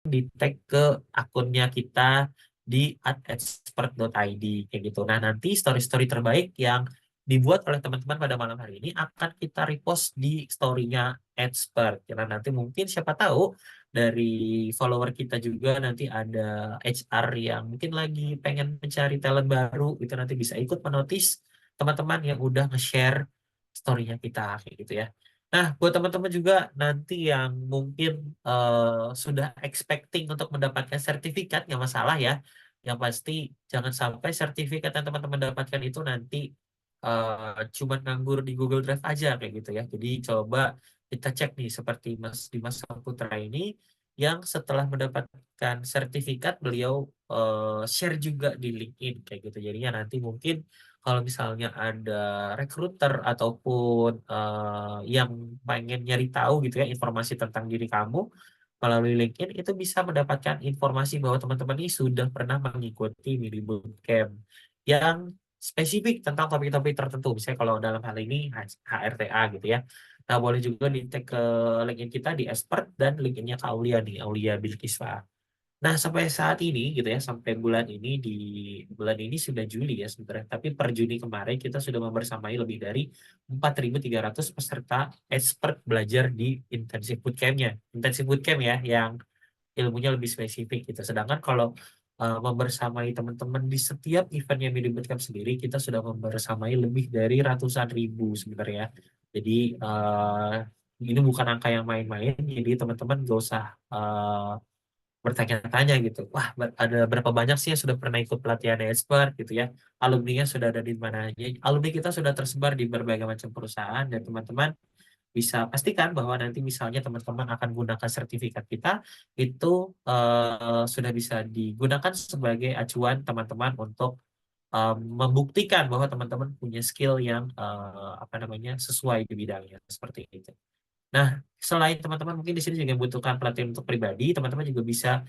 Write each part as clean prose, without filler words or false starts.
di-tag ke akunnya kita di @expert.id kayak gitu. Nah, nanti story-story terbaik yang dibuat oleh teman-teman pada malam hari ini akan kita repost di story-nya Expert. Karena nanti mungkin siapa tahu dari follower kita juga nanti ada HR yang mungkin lagi pengen mencari talent baru, itu nanti bisa ikut menotis teman-teman yang udah nge-share story-nya kita kayak gitu ya. Nah, buat teman-teman juga nanti yang mungkin sudah expecting untuk mendapatkan sertifikat, nggak masalah ya. Yang pasti jangan sampai sertifikat yang teman-teman dapatkan itu nanti cuma nganggur di Google Drive aja kayak gitu ya. Jadi coba kita cek nih seperti Mas Dimas Saputra ini yang setelah mendapatkan sertifikat beliau share juga di LinkedIn kayak gitu. Jadinya nanti mungkin kalau misalnya ada recruiter ataupun yang pengen nyari tahu gitu ya informasi tentang diri kamu melalui LinkedIn itu bisa mendapatkan informasi bahwa teman-teman ini sudah pernah mengikuti mini bootcamp yang spesifik tentang topik-topik tertentu. Misalnya kalau dalam hal ini HRTA gitu ya. Nah, boleh juga di-tag ke LinkedIn kita di Expert dan LinkedIn-nya Kak Aulia nih, Aulia Bilkiswa. Nah, sampai saat ini gitu ya, sampai bulan ini di bulan ini sudah Juli ya sebenarnya. Tapi per Juni kemarin kita sudah membersamai lebih dari 4.300 peserta expert belajar di intensif bootcamp-nya. Intensif bootcamp ya, yang ilmunya lebih spesifik gitu. Sedangkan kalau membersamai teman-teman di setiap eventnya Midi Bootcamp sendiri, kita sudah membersamai lebih dari ratusan ribu sebenarnya. Jadi ini bukan angka yang main-main. Jadi teman-teman gak usah bertanya-tanya gitu. Wah, ada berapa banyak sih yang sudah pernah ikut pelatihan expert gitu ya. Alumninya sudah ada di mana aja. Alumni kita sudah tersebar di berbagai macam perusahaan dan teman-teman bisa pastikan bahwa nanti misalnya teman-teman akan gunakan sertifikat kita itu sudah bisa digunakan sebagai acuan teman-teman untuk membuktikan bahwa teman-teman punya skill yang apa namanya sesuai di bidangnya seperti itu. Nah, selain teman-teman mungkin di sini juga membutuhkan pelatihan untuk pribadi, teman-teman juga bisa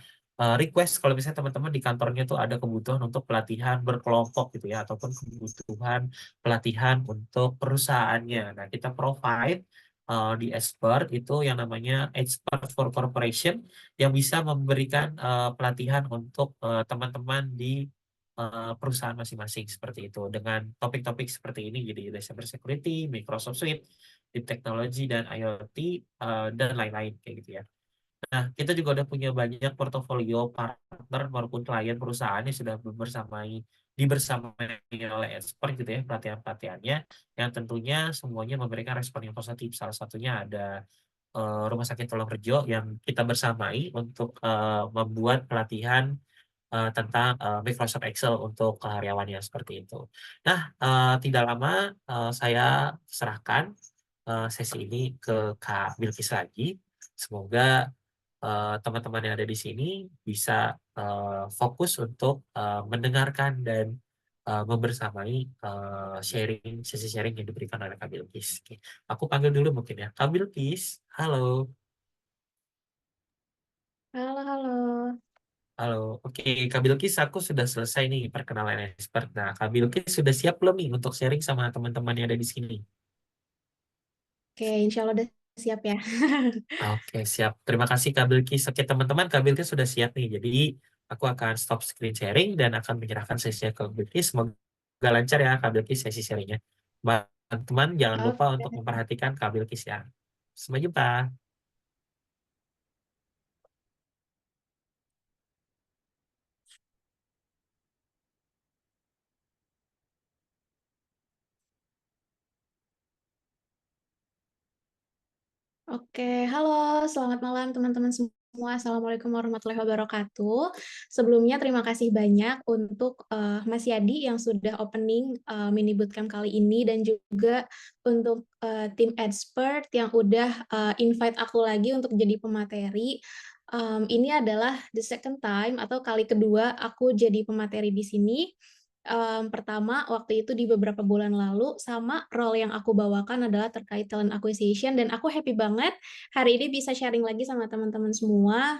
request kalau misalnya teman-teman di kantornya tuh ada kebutuhan untuk pelatihan berkelompok gitu ya, ataupun kebutuhan pelatihan untuk perusahaannya. Nah, kita provide di Expert itu yang namanya Expert for Corporation yang bisa memberikan pelatihan untuk teman-teman di perusahaan masing-masing seperti itu dengan topik-topik seperti ini jadi cyber security, Microsoft Suite, deep technology dan IoT dan lain-lain kayak gitu ya. Nah, kita juga udah punya banyak portofolio partner maupun klien perusahaan yang sudah dibersamai oleh expert gitu ya pelatihan-pelatihannya yang tentunya semuanya memberikan respon yang positif. Salah satunya ada Rumah Sakit Tolong Rejo yang kita bersamai untuk membuat pelatihan tentang Microsoft Excel untuk karyawannya seperti itu. Nah, tidak lama saya serahkan sesi ini ke Kak Bilkis lagi. Semoga teman-teman yang ada di sini bisa fokus untuk mendengarkan dan membersamai sesi sharing yang diberikan oleh Kak Bilkis. Oke. Aku panggil dulu mungkin ya. Kak Bilkis, halo. Halo, halo. Halo, oke Kak Bilkis, aku sudah selesai nih perkenalan expert. Nah, Kak Bilkis sudah siap belum nih untuk sharing sama teman-teman yang ada di sini? Oke, insya Allah udah siap ya. Oke, siap. Terima kasih Kak Bilkis. Oke, teman-teman, Kak Bilkis sudah siap nih. Jadi, aku akan stop screen sharing dan akan menyerahkan sesinya ke Kak Bilkis. Semoga lancar ya Kak Bilkis sesi sharingnya. Teman-teman, jangan lupa Oke. untuk memperhatikan Kak Bilkis ya. Sampai jumpa. Oke, halo, selamat malam teman-teman semua. Assalamualaikum warahmatullahi wabarakatuh. Sebelumnya terima kasih banyak untuk Mas Yadi yang sudah opening mini bootcamp kali ini dan juga untuk tim expert yang udah invite aku lagi untuk jadi pemateri. Ini adalah the second time atau kali kedua aku jadi pemateri di sini. Pertama, waktu itu di beberapa bulan lalu, sama role yang aku bawakan adalah terkait talent acquisition dan aku happy banget hari ini bisa sharing lagi sama teman-teman semua,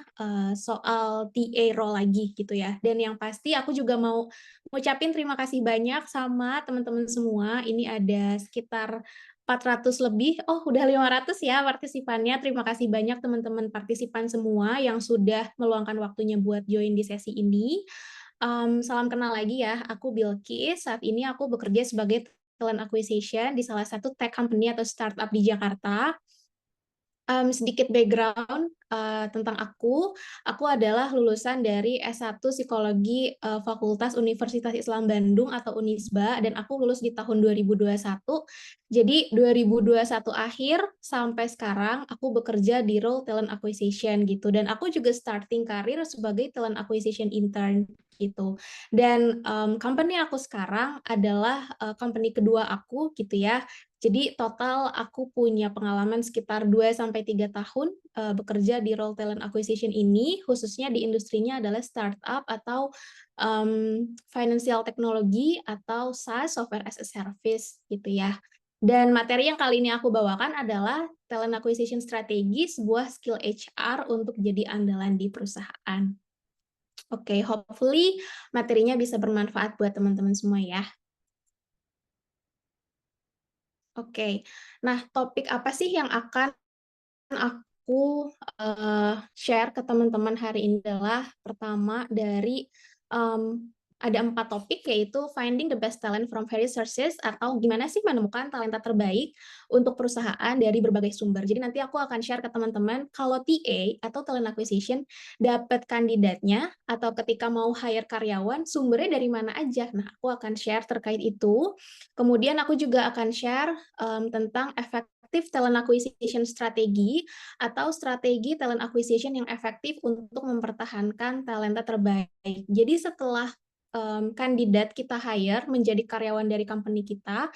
soal TA role lagi gitu ya. Dan yang pasti aku juga mau ngucapin terima kasih banyak sama teman-teman semua, ini ada sekitar 400 lebih, oh udah 500 ya partisipannya. Terima kasih banyak teman-teman partisipan semua yang sudah meluangkan waktunya buat join di sesi ini. Salam kenal lagi ya, aku Bilqis. Saat ini aku bekerja sebagai talent acquisition di salah satu tech company atau startup di Jakarta. Sedikit background tentang aku adalah lulusan dari S1 Psikologi Fakultas Universitas Islam Bandung atau Unisba, dan aku lulus di tahun 2021. Jadi 2021 akhir sampai sekarang aku bekerja di role talent acquisition gitu, dan aku juga starting karir sebagai talent acquisition intern gitu. Dan company aku sekarang adalah company kedua aku gitu ya. Jadi total aku punya pengalaman sekitar 2-3 tahun bekerja di role talent acquisition ini, khususnya di industrinya adalah startup atau financial technology atau SaaS, software as a service gitu ya. Dan materi yang kali ini aku bawakan adalah talent acquisition strategi, sebuah skill HR untuk jadi andalan di perusahaan. Oke, hopefully materinya bisa bermanfaat buat teman-teman semua ya. Oke, nah topik apa sih yang akan aku share ke teman-teman hari ini adalah pertama dari ada 4 topik, yaitu finding the best talent from various sources, atau gimana sih menemukan talenta terbaik untuk perusahaan dari berbagai sumber. Jadi nanti aku akan share ke teman-teman kalau TA atau talent acquisition dapat kandidatnya atau ketika mau hire karyawan sumbernya dari mana aja. Nah, aku akan share terkait itu. Kemudian aku juga akan share tentang efektif talent acquisition strategi atau strategi talent acquisition yang efektif untuk mempertahankan talenta terbaik. Jadi setelah kandidat kita hire menjadi karyawan dari company kita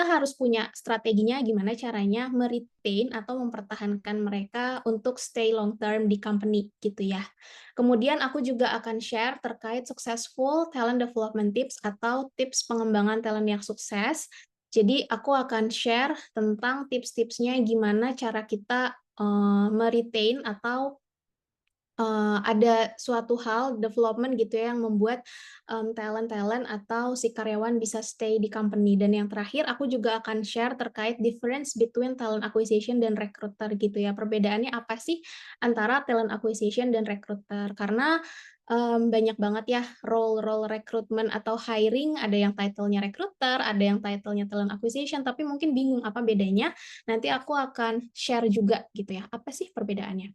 harus punya strateginya gimana caranya meretain atau mempertahankan mereka untuk stay long term di company gitu ya. Kemudian aku juga akan share terkait successful talent development tips atau tips pengembangan talent yang sukses. Jadi aku akan share tentang tips-tipsnya gimana cara kita meretain atau ada suatu hal development gitu ya yang membuat talent-talent atau si karyawan bisa stay di company. Dan yang terakhir aku juga akan share terkait difference between talent acquisition dan recruiter gitu ya. Perbedaannya apa sih antara talent acquisition dan recruiter? Karena banyak banget ya role-role recruitment atau hiring, ada yang title-nya recruiter, ada yang title-nya talent acquisition, tapi mungkin bingung apa bedanya. Nanti aku akan share juga gitu ya, apa sih perbedaannya.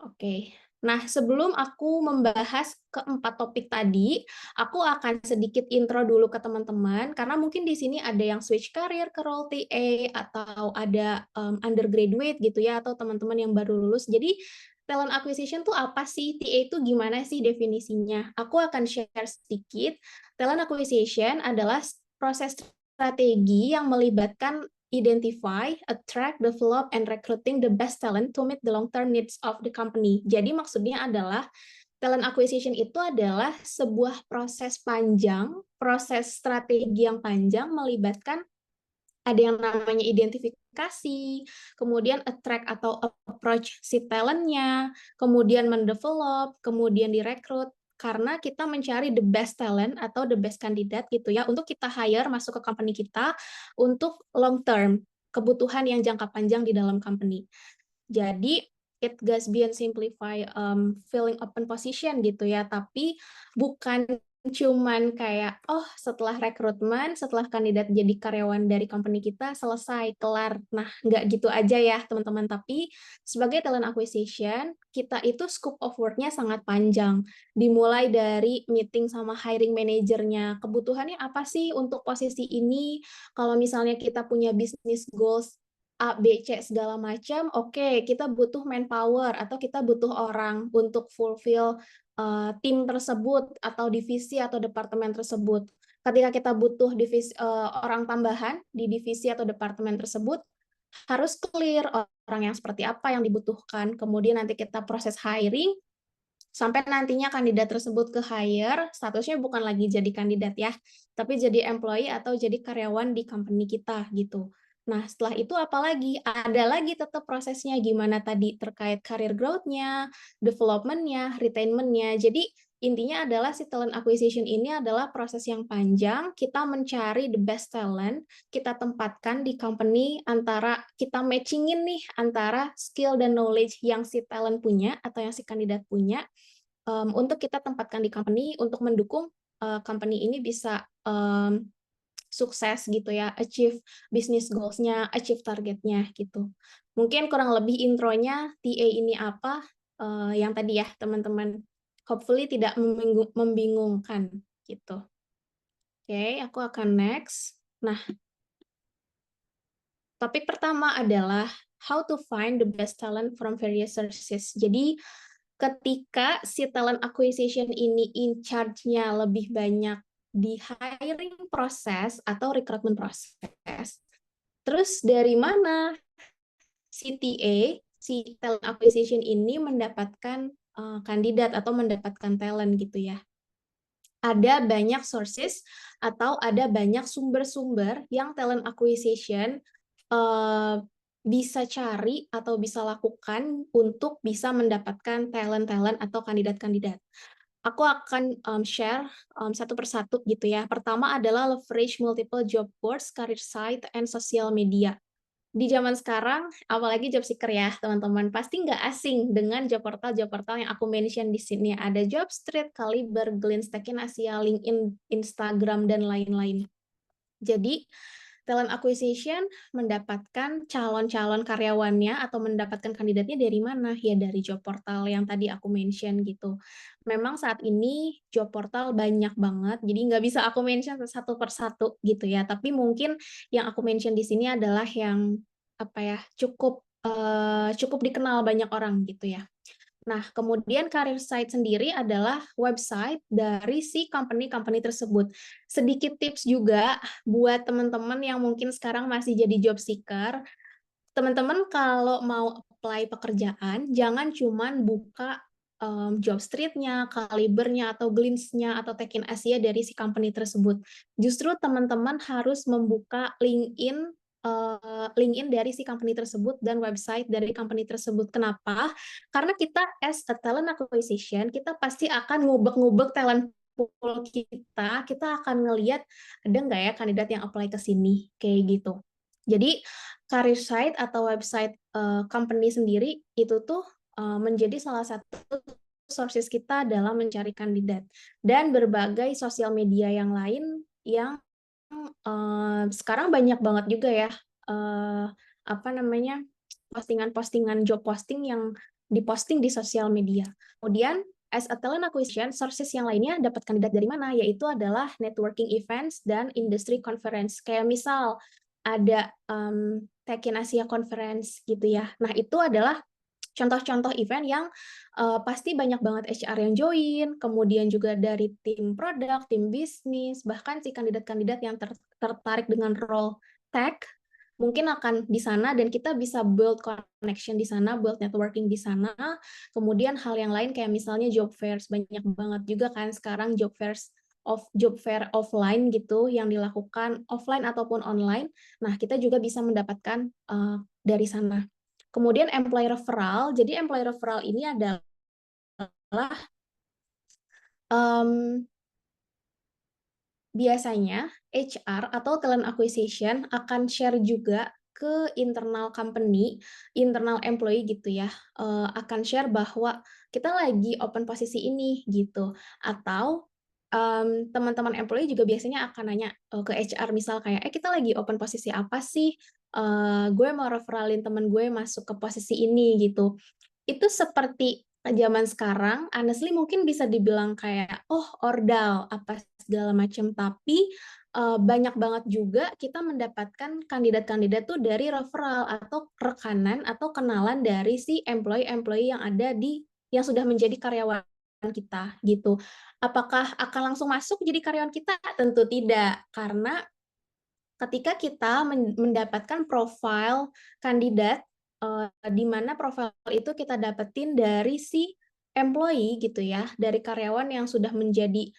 Oke. Nah, sebelum aku membahas keempat topik tadi, aku akan sedikit intro dulu ke teman-teman, karena mungkin di sini ada yang switch career ke role TA, atau ada undergraduate gitu ya, atau teman-teman yang baru lulus. Jadi, talent acquisition tuh apa sih? TA itu gimana sih definisinya? Aku akan share sedikit. Talent acquisition adalah proses strategi yang melibatkan identify, attract, develop, and recruiting the best talent to meet the long-term needs of the company. Jadi maksudnya adalah talent acquisition itu adalah sebuah proses panjang, proses strategi yang panjang melibatkan ada yang namanya identifikasi, kemudian attract atau approach si talentnya, kemudian mendevelop, kemudian direkrut, karena kita mencari the best talent atau the best candidate gitu ya, untuk kita hire masuk ke company kita untuk long term, kebutuhan yang jangka panjang di dalam company. Jadi it goes beyond simplify filling open position gitu ya, tapi bukan cuman kayak oh setelah rekrutmen, setelah kandidat jadi karyawan dari company kita selesai kelar. Nah, nggak gitu aja ya teman-teman, tapi sebagai talent acquisition kita itu scope of work-nya sangat panjang. Dimulai dari meeting sama hiring manajernya, kebutuhannya apa sih untuk posisi ini? Kalau misalnya kita punya business goals A, B, C segala macam, oke, kita butuh manpower atau kita butuh orang untuk fulfill tim tersebut atau divisi atau departemen tersebut. Ketika kita butuh orang tambahan di divisi atau departemen tersebut, harus clear orang yang seperti apa yang dibutuhkan. Kemudian nanti kita proses hiring, sampai nantinya kandidat tersebut ke hire, statusnya bukan lagi jadi kandidat ya, tapi jadi employee atau jadi karyawan di company kita gitu. Nah, setelah itu apalagi? Ada lagi tetap prosesnya gimana tadi terkait career growth-nya, development-nya, retainment-nya. Jadi intinya adalah si talent acquisition ini adalah proses yang panjang, kita mencari the best talent, kita tempatkan di company antara kita matchingin nih antara skill dan knowledge yang si talent punya atau yang si kandidat punya, untuk kita tempatkan di company untuk mendukung company ini bisa sukses gitu ya, achieve business goals-nya, achieve targetnya gitu. Mungkin kurang lebih intronya TA ini apa, yang tadi ya teman-teman, hopefully tidak membingungkan gitu. Oke, aku akan next. Nah, topik pertama adalah how to find the best talent from various sources. Jadi ketika si talent acquisition ini in charge-nya lebih banyak di hiring proses atau recruitment proses, terus dari mana si TA, si talent acquisition ini mendapatkan kandidat atau mendapatkan talent gitu ya. Ada banyak sources atau ada banyak sumber-sumber yang talent acquisition bisa cari atau bisa lakukan untuk bisa mendapatkan talent-talent atau kandidat-kandidat. Aku akan share satu persatu gitu ya. Pertama adalah leverage multiple job boards, career site, and social media. Di zaman sekarang, apalagi job seeker ya, teman-teman, pasti nggak asing dengan job portal yang aku mention di sini. Ada Jobstreet, Kaliber, Glints, Tekin Asia, LinkedIn, Instagram, dan lain-lain. Jadi, talent acquisition mendapatkan calon-calon karyawannya atau mendapatkan kandidatnya dari mana? Ya dari job portal yang tadi aku mention gitu. Memang saat ini job portal banyak banget, jadi nggak bisa aku mention satu persatu gitu ya. Tapi mungkin yang aku mention di sini adalah yang apa ya cukup dikenal banyak orang gitu ya. Nah, kemudian career site sendiri adalah website dari si company-company tersebut. Sedikit tips juga buat teman-teman yang mungkin sekarang masih jadi job seeker, teman-teman kalau mau apply pekerjaan, jangan cuman buka Jobstreet-nya, Kalibernya, atau Glints-nya, atau Tekin Asia dari si company tersebut. Justru teman-teman harus membuka LinkedIn dari si company tersebut dan website dari company tersebut. Kenapa? Karena kita as a talent acquisition, kita pasti akan ngubek-ngubek talent pool kita akan ngelihat ada nggak ya kandidat yang apply ke sini, kayak gitu. Jadi career site atau website company sendiri itu tuh menjadi salah satu sources kita dalam mencari kandidat dan berbagai sosial media yang lain yang sekarang banyak banget juga ya apa namanya postingan-postingan job posting yang diposting di sosial media. Kemudian as a talent acquisition, sources yang lainnya dapat kandidat dari mana? Yaitu adalah networking events dan industry conference. Kayak misal ada Tekin Asia Conference gitu ya. Nah, itu adalah contoh-contoh event yang pasti banyak banget HR yang join, kemudian juga dari tim produk, tim bisnis, bahkan si kandidat-kandidat yang tertarik dengan role tech mungkin akan di sana dan kita bisa build connection di sana, build networking di sana. Kemudian hal yang lain kayak misalnya job fairs, banyak banget juga kan sekarang job fair offline gitu yang dilakukan offline ataupun online. Nah, kita juga bisa mendapatkan dari sana. Kemudian employee referral. Jadi employee referral ini adalah biasanya HR atau talent acquisition akan share juga ke internal company, internal employee gitu ya, akan share bahwa kita lagi open posisi ini gitu. Atau teman-teman employee juga biasanya akan nanya ke HR misal kayak, kita lagi open posisi apa sih? Gue mau referralin temen gue masuk ke posisi ini gitu. Itu seperti zaman sekarang, honestly mungkin bisa dibilang kayak, oh ordal, apa segala macam. Tapi banyak banget juga kita mendapatkan kandidat-kandidat tuh dari referral atau rekanan atau kenalan dari si employee-employee yang ada yang sudah menjadi karyawan kita gitu. Apakah akan langsung masuk jadi karyawan kita? Tentu tidak, karena ketika kita mendapatkan profil kandidat, di mana profil itu kita dapetin dari si employee gitu ya, dari karyawan yang sudah menjadi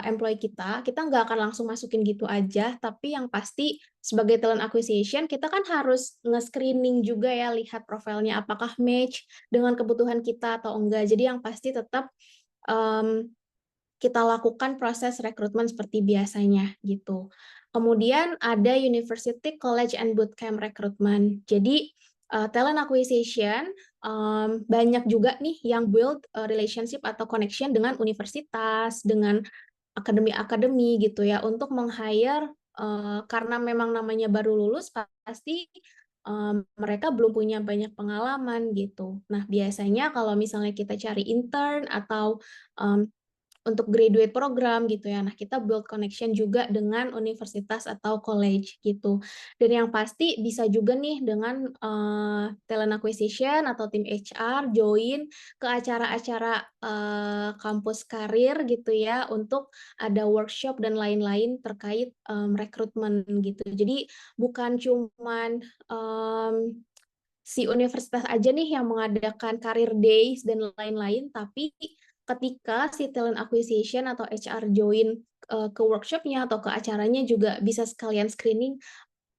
employee kita nggak akan langsung masukin gitu aja, tapi yang pasti sebagai talent acquisition kita kan harus nge-screening juga ya, lihat profilnya apakah match dengan kebutuhan kita atau enggak. Jadi yang pasti tetap um, kita lakukan proses rekrutmen seperti biasanya gitu. Kemudian ada University, College, and Bootcamp Recruitment. Jadi talent acquisition banyak juga nih yang build relationship atau connection dengan universitas, dengan akademi-akademi gitu ya untuk meng-hire karena memang namanya baru lulus pasti mereka belum punya banyak pengalaman gitu. Nah, biasanya kalau misalnya kita cari intern atau um, untuk graduate program gitu ya. Nah, kita build connection juga dengan universitas atau college gitu. Dan yang pasti bisa juga nih dengan talent acquisition atau tim HR join ke acara-acara kampus karir gitu ya untuk ada workshop dan lain-lain terkait rekrutmen gitu. Jadi bukan cuman si universitas aja nih yang mengadakan career days dan lain-lain, tapi ketika si talent acquisition atau HR join ke workshopnya atau ke acaranya juga bisa sekalian screening,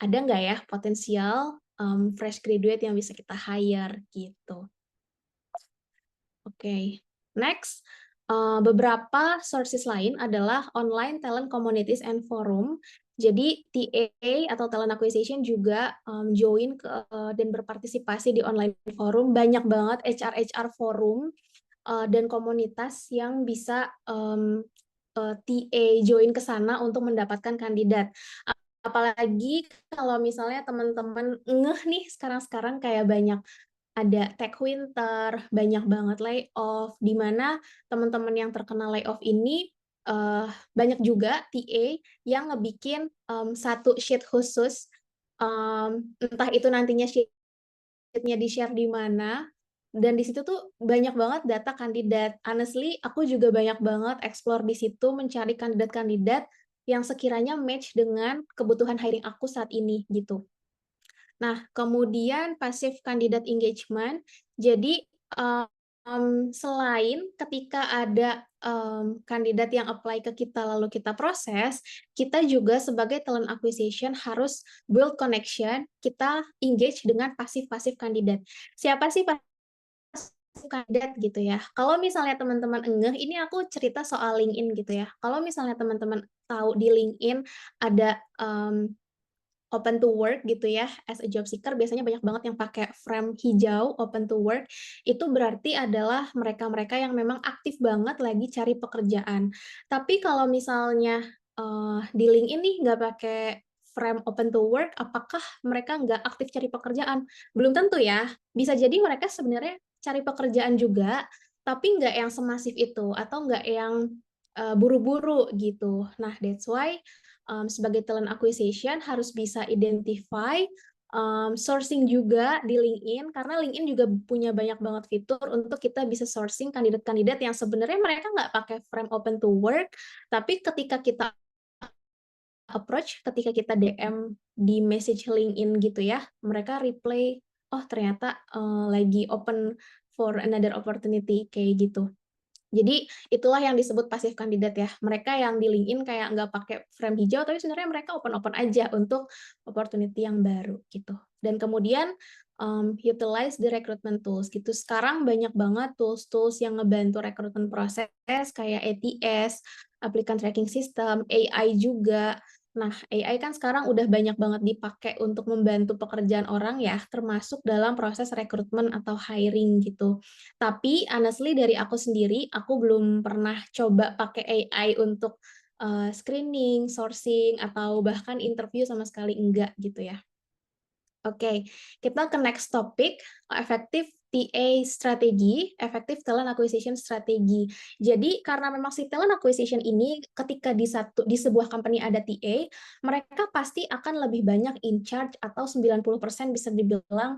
ada nggak ya potensial fresh graduate yang bisa kita hire gitu. Oke, next. Beberapa sources lain adalah online talent communities and forum. Jadi TA atau talent acquisition juga join dan berpartisipasi di online forum. Banyak banget HR forum dan komunitas yang bisa TA join ke sana untuk mendapatkan kandidat. Apalagi kalau misalnya teman-teman ngeh nih sekarang-sekarang kayak banyak ada tech winter, banyak banget layoff, di mana teman-teman yang terkena layoff ini banyak juga TA yang ngebikin satu sheet khusus, entah itu nantinya sheet-nya di-share di mana, dan di situ tuh banyak banget data kandidat. Honestly, aku juga banyak banget explore di situ, mencari kandidat-kandidat yang sekiranya match dengan kebutuhan hiring aku saat ini, gitu. Nah, kemudian passive candidate engagement. Jadi, selain ketika ada kandidat yang apply ke kita lalu kita proses, kita juga sebagai talent acquisition harus build connection, kita engage dengan pasif-pasif kandidat. Siapa sih pasif kandidat gitu ya? Kalau misalnya teman-teman enggak, ini aku cerita soal LinkedIn gitu ya. Kalau misalnya teman-teman tahu di LinkedIn ada open to work gitu ya, as a job seeker biasanya banyak banget yang pakai frame hijau open to work, itu berarti adalah mereka-mereka yang memang aktif banget lagi cari pekerjaan. Tapi kalau misalnya di LinkedIn nih nggak pakai frame open to work, apakah mereka nggak aktif cari pekerjaan? Belum tentu ya, bisa jadi mereka sebenarnya cari pekerjaan juga, tapi nggak yang semasif itu, atau nggak yang buru-buru gitu. Nah, that's why sebagai talent acquisition harus bisa identify sourcing juga di LinkedIn, karena LinkedIn juga punya banyak banget fitur untuk kita bisa sourcing kandidat-kandidat yang sebenarnya mereka nggak pakai frame open to work, tapi ketika kita approach, ketika kita DM di message LinkedIn gitu ya, mereka reply, oh ternyata lagi open for another opportunity kayak gitu. Jadi itulah yang disebut pasif kandidat ya. Mereka yang di LinkedIn kayak nggak pakai frame hijau, tapi sebenarnya mereka open-open aja untuk opportunity yang baru gitu. Dan kemudian utilize the recruitment tools gitu. Sekarang banyak banget tools-tools yang ngebantu rekrutmen proses kayak ATS, applicant tracking system, AI juga. Nah, AI kan sekarang udah banyak banget dipakai untuk membantu pekerjaan orang ya, termasuk dalam proses rekrutmen atau hiring gitu. Tapi honestly dari aku sendiri, aku belum pernah coba pakai AI untuk screening, sourcing, atau bahkan interview sama sekali enggak gitu ya. Oke, kita ke next topic, effective TA strategi, effective talent acquisition strategi. Jadi karena memang si talent acquisition ini ketika di sebuah company ada TA, mereka pasti akan lebih banyak in charge atau 90% bisa dibilang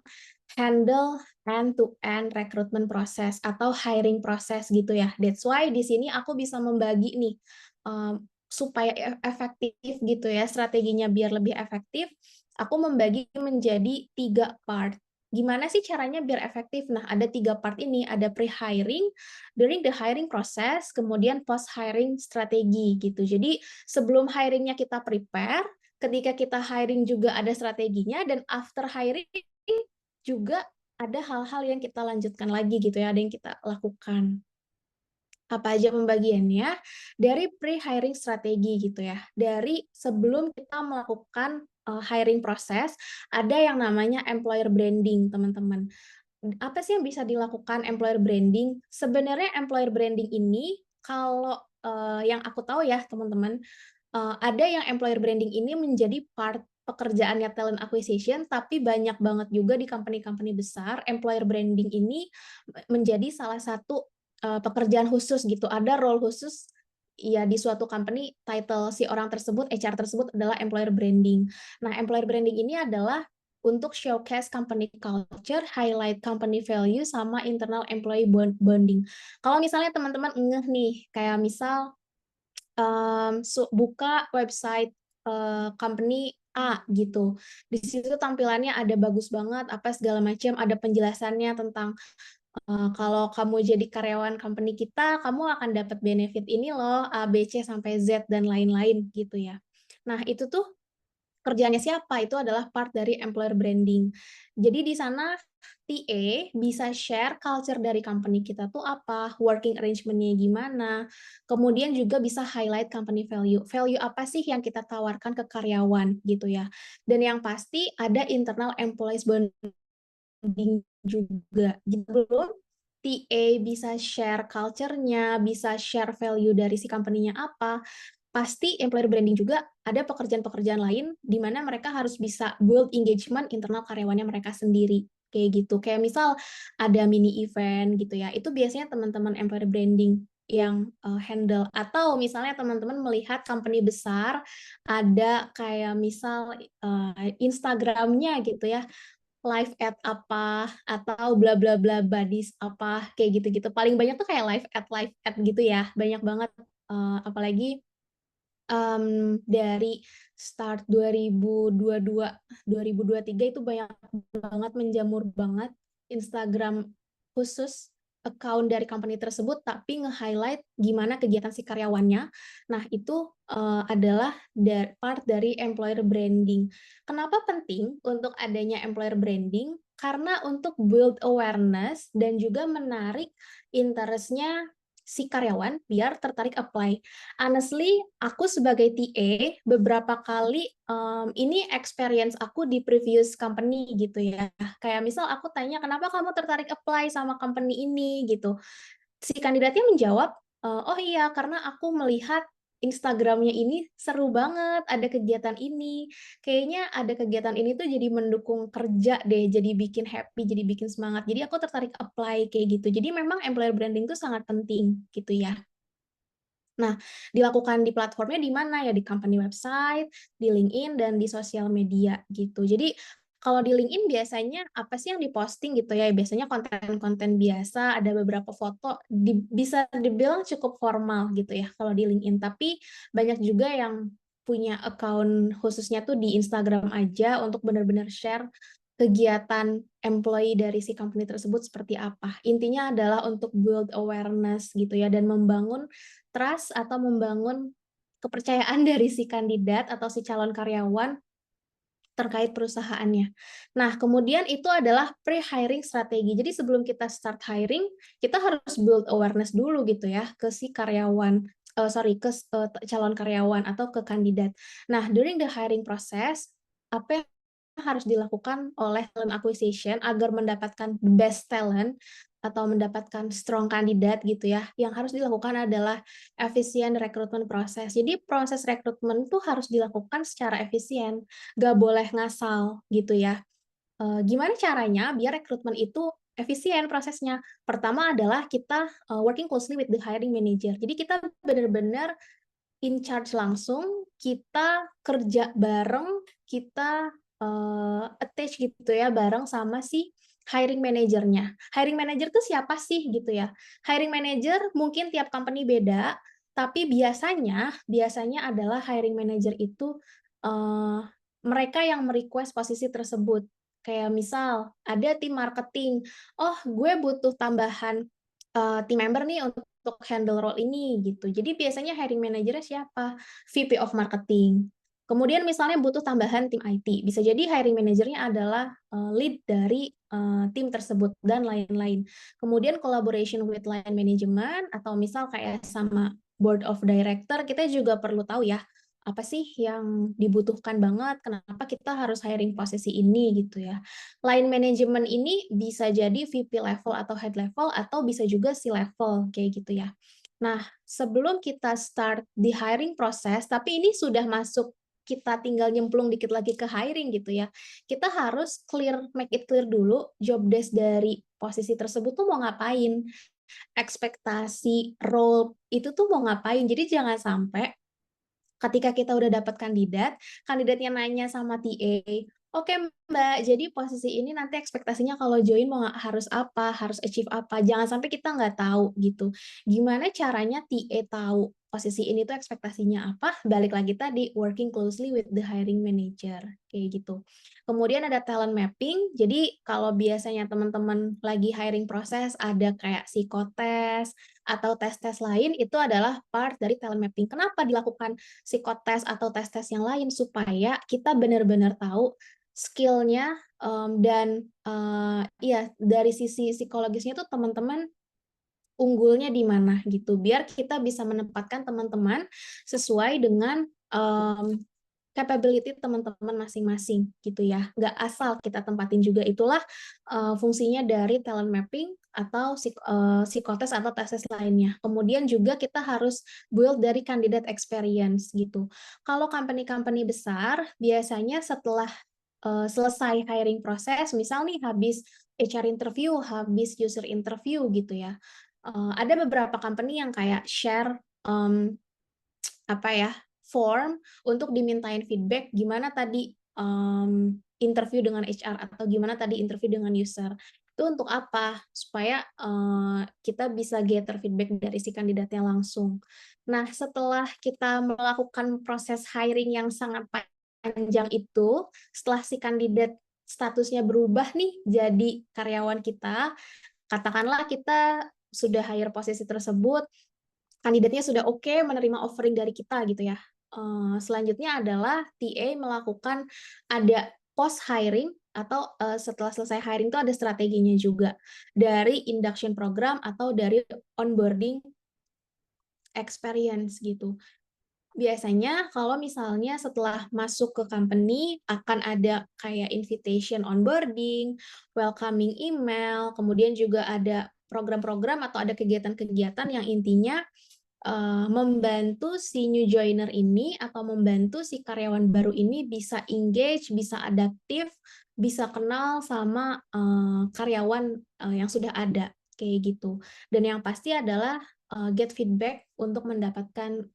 handle end-to-end recruitment process atau hiring process gitu ya. That's why di sini aku bisa membagi nih supaya efektif gitu ya, strateginya biar lebih efektif, aku membagi menjadi 3 part. gimana sih caranya biar efektif? Nah, ada 3 part ini, ada pre-hiring, during the hiring process, kemudian post-hiring strategi gitu. Jadi sebelum hiring-nya kita prepare, ketika kita hiring juga ada strateginya, dan after hiring juga ada hal-hal yang kita lanjutkan lagi gitu ya, ada yang kita lakukan. Apa aja pembagiannya? Dari pre-hiring strategi gitu ya. Dari sebelum kita melakukan hiring proses, ada yang namanya employer branding, teman-teman. Apa sih yang bisa dilakukan employer branding? Sebenarnya employer branding ini kalau yang aku tahu ya, teman-teman, ada yang employer branding ini menjadi part pekerjaannya talent acquisition, tapi banyak banget juga di company-company besar, employer branding ini menjadi salah satu pekerjaan khusus gitu. Ada role khusus ya di suatu company, title si orang tersebut, HR tersebut adalah employer branding. Nah, employer branding ini adalah untuk showcase company culture, highlight company value, sama internal employee bonding. Kalau misalnya teman-teman ngeh nih, kayak misal buka website company A gitu. Di situ tampilannya ada bagus banget, apa segala macam, ada penjelasannya tentang kalau kamu jadi karyawan company kita, kamu akan dapat benefit ini loh, A, B, C sampai Z dan lain-lain gitu ya. Nah, itu tuh kerjaannya siapa? Itu adalah part dari employer branding. Jadi di sana TA bisa share culture dari company kita tuh apa, working arrangement-nya gimana, kemudian juga bisa highlight company value. Value apa sih yang kita tawarkan ke karyawan gitu ya. Dan yang pasti ada internal employees bonding juga. Jadi belum TA bisa share culture-nya, bisa share value dari si company-nya apa, pasti employer branding juga ada pekerjaan-pekerjaan lain di mana mereka harus bisa build engagement internal karyawannya mereka sendiri, kayak gitu. Kayak misal ada mini event gitu ya, itu biasanya teman-teman employer branding yang handle. Atau misalnya teman-teman melihat company besar ada kayak misal Instagram-nya gitu ya, live at apa atau bla bla bla buddies apa kayak gitu-gitu. Paling banyak tuh kayak live at gitu ya, banyak banget. Apalagi dari start 2022, 2023 itu banyak banget menjamur banget Instagram khusus account dari company tersebut, tapi nge-highlight gimana kegiatan si karyawannya. Nah, itu adalah part dari employer branding. Kenapa penting untuk adanya employer branding? Karena untuk build awareness dan juga menarik interest-nya si karyawan biar tertarik apply. Honestly, aku sebagai TA beberapa kali ini experience aku di previous company gitu ya. Kayak misal aku tanya, kenapa kamu tertarik apply sama company ini gitu. Si kandidatnya menjawab, oh iya karena aku melihat Instagramnya ini seru banget, ada kegiatan ini. Kayaknya ada kegiatan ini tuh jadi mendukung kerja deh, jadi bikin happy, jadi bikin semangat. Jadi aku tertarik apply kayak gitu. Jadi memang employer branding tuh sangat penting gitu ya. Nah, dilakukan di platformnya di mana ya? Di company website, di LinkedIn, dan di sosial media gitu. Jadi kalau di LinkedIn biasanya apa sih yang diposting gitu ya? Biasanya konten-konten biasa, ada beberapa foto, bisa dibilang cukup formal gitu ya kalau di LinkedIn. Tapi banyak juga yang punya account khususnya tuh di Instagram aja untuk benar-benar share kegiatan employee dari si company tersebut seperti apa. Intinya adalah untuk build awareness gitu ya, dan membangun trust atau membangun kepercayaan dari si kandidat atau si calon karyawan terkait perusahaannya. Nah, kemudian itu adalah pre-hiring strategi. Jadi sebelum kita start hiring, kita harus build awareness dulu gitu ya ke si karyawan, ke calon karyawan atau ke kandidat. Nah, during the hiring process, apa yang harus dilakukan oleh talent acquisition agar mendapatkan the best talent atau mendapatkan strong kandidat gitu ya, yang harus dilakukan adalah efisien rekrutmen proses. Jadi proses rekrutmen tuh harus dilakukan secara efisien, nggak boleh ngasal gitu ya. Gimana caranya biar rekrutmen itu efisien prosesnya? Pertama adalah kita working closely with the hiring manager. Jadi kita benar-benar in charge langsung, kita kerja bareng, kita attach gitu ya bareng sama si hiring manajernya. Hiring manager tuh siapa sih gitu ya? Hiring manager mungkin tiap company beda, tapi biasanya adalah hiring manager itu mereka yang merequest posisi tersebut. Kayak misal ada tim marketing, oh gue butuh tambahan team member nih untuk handle role ini gitu. Jadi biasanya hiring manajernya siapa? VP of marketing. Kemudian misalnya butuh tambahan tim IT, bisa jadi hiring manajernya adalah lead dari tim tersebut dan lain-lain. Kemudian collaboration with line management atau misal kayak sama board of director, kita juga perlu tahu ya apa sih yang dibutuhkan banget, kenapa kita harus hiring posisi ini gitu ya. Line management ini bisa jadi VP level atau head level atau bisa juga C level kayak gitu ya. Nah, sebelum kita start di hiring proses, tapi ini sudah masuk kita tinggal nyemplung dikit lagi ke hiring gitu ya. Kita harus make it clear dulu job desk dari posisi tersebut tuh mau ngapain, ekspektasi role itu tuh mau ngapain. Jadi jangan sampai ketika kita udah dapat kandidat, kandidatnya nanya sama TA, "Oke Mbak, jadi posisi ini nanti ekspektasinya kalau join mau harus apa, harus achieve apa?" Jangan sampai kita nggak tahu gitu. Gimana caranya TA tahu posisi ini tuh ekspektasinya apa? Balik lagi tadi, working closely with the hiring manager, kayak gitu. Kemudian ada talent mapping, jadi kalau biasanya teman-teman lagi hiring proses ada kayak psikotes atau tes-tes lain, itu adalah part dari talent mapping. Kenapa dilakukan psikotes atau tes-tes yang lain supaya kita benar-benar tahu skill-nya dan iya dari sisi psikologisnya tuh teman-teman unggulnya di mana gitu. Biar kita bisa menempatkan teman-teman sesuai dengan capability teman-teman masing-masing gitu ya. Nggak asal kita tempatin juga. Itulah fungsinya dari talent mapping atau psikotes atau tes lainnya. Kemudian juga kita harus build dari candidate experience gitu. Kalau company-company besar biasanya setelah selesai hiring proses, misal nih habis HR interview, habis user interview gitu ya. Ada beberapa company yang kayak share apa ya, form untuk dimintain feedback gimana tadi interview dengan HR atau gimana tadi interview dengan user. Itu untuk apa? Supaya kita bisa gather feedback dari si kandidatnya langsung. Nah, setelah kita melakukan proses hiring yang sangat panjang itu, setelah si kandidat statusnya berubah nih jadi karyawan kita, katakanlah kita sudah hire posisi tersebut, kandidatnya sudah oke menerima offering dari kita gitu ya. Selanjutnya adalah TA melakukan ada post hiring atau setelah selesai hiring itu ada strateginya juga dari induction program atau dari onboarding experience gitu. Biasanya kalau misalnya setelah masuk ke company akan ada kayak invitation onboarding, welcoming email, kemudian juga ada program-program atau ada kegiatan-kegiatan yang intinya membantu si new joiner ini atau membantu si karyawan baru ini bisa engage, bisa adaptif, bisa kenal sama karyawan yang sudah ada kayak gitu. Dan yang pasti adalah get feedback untuk mendapatkan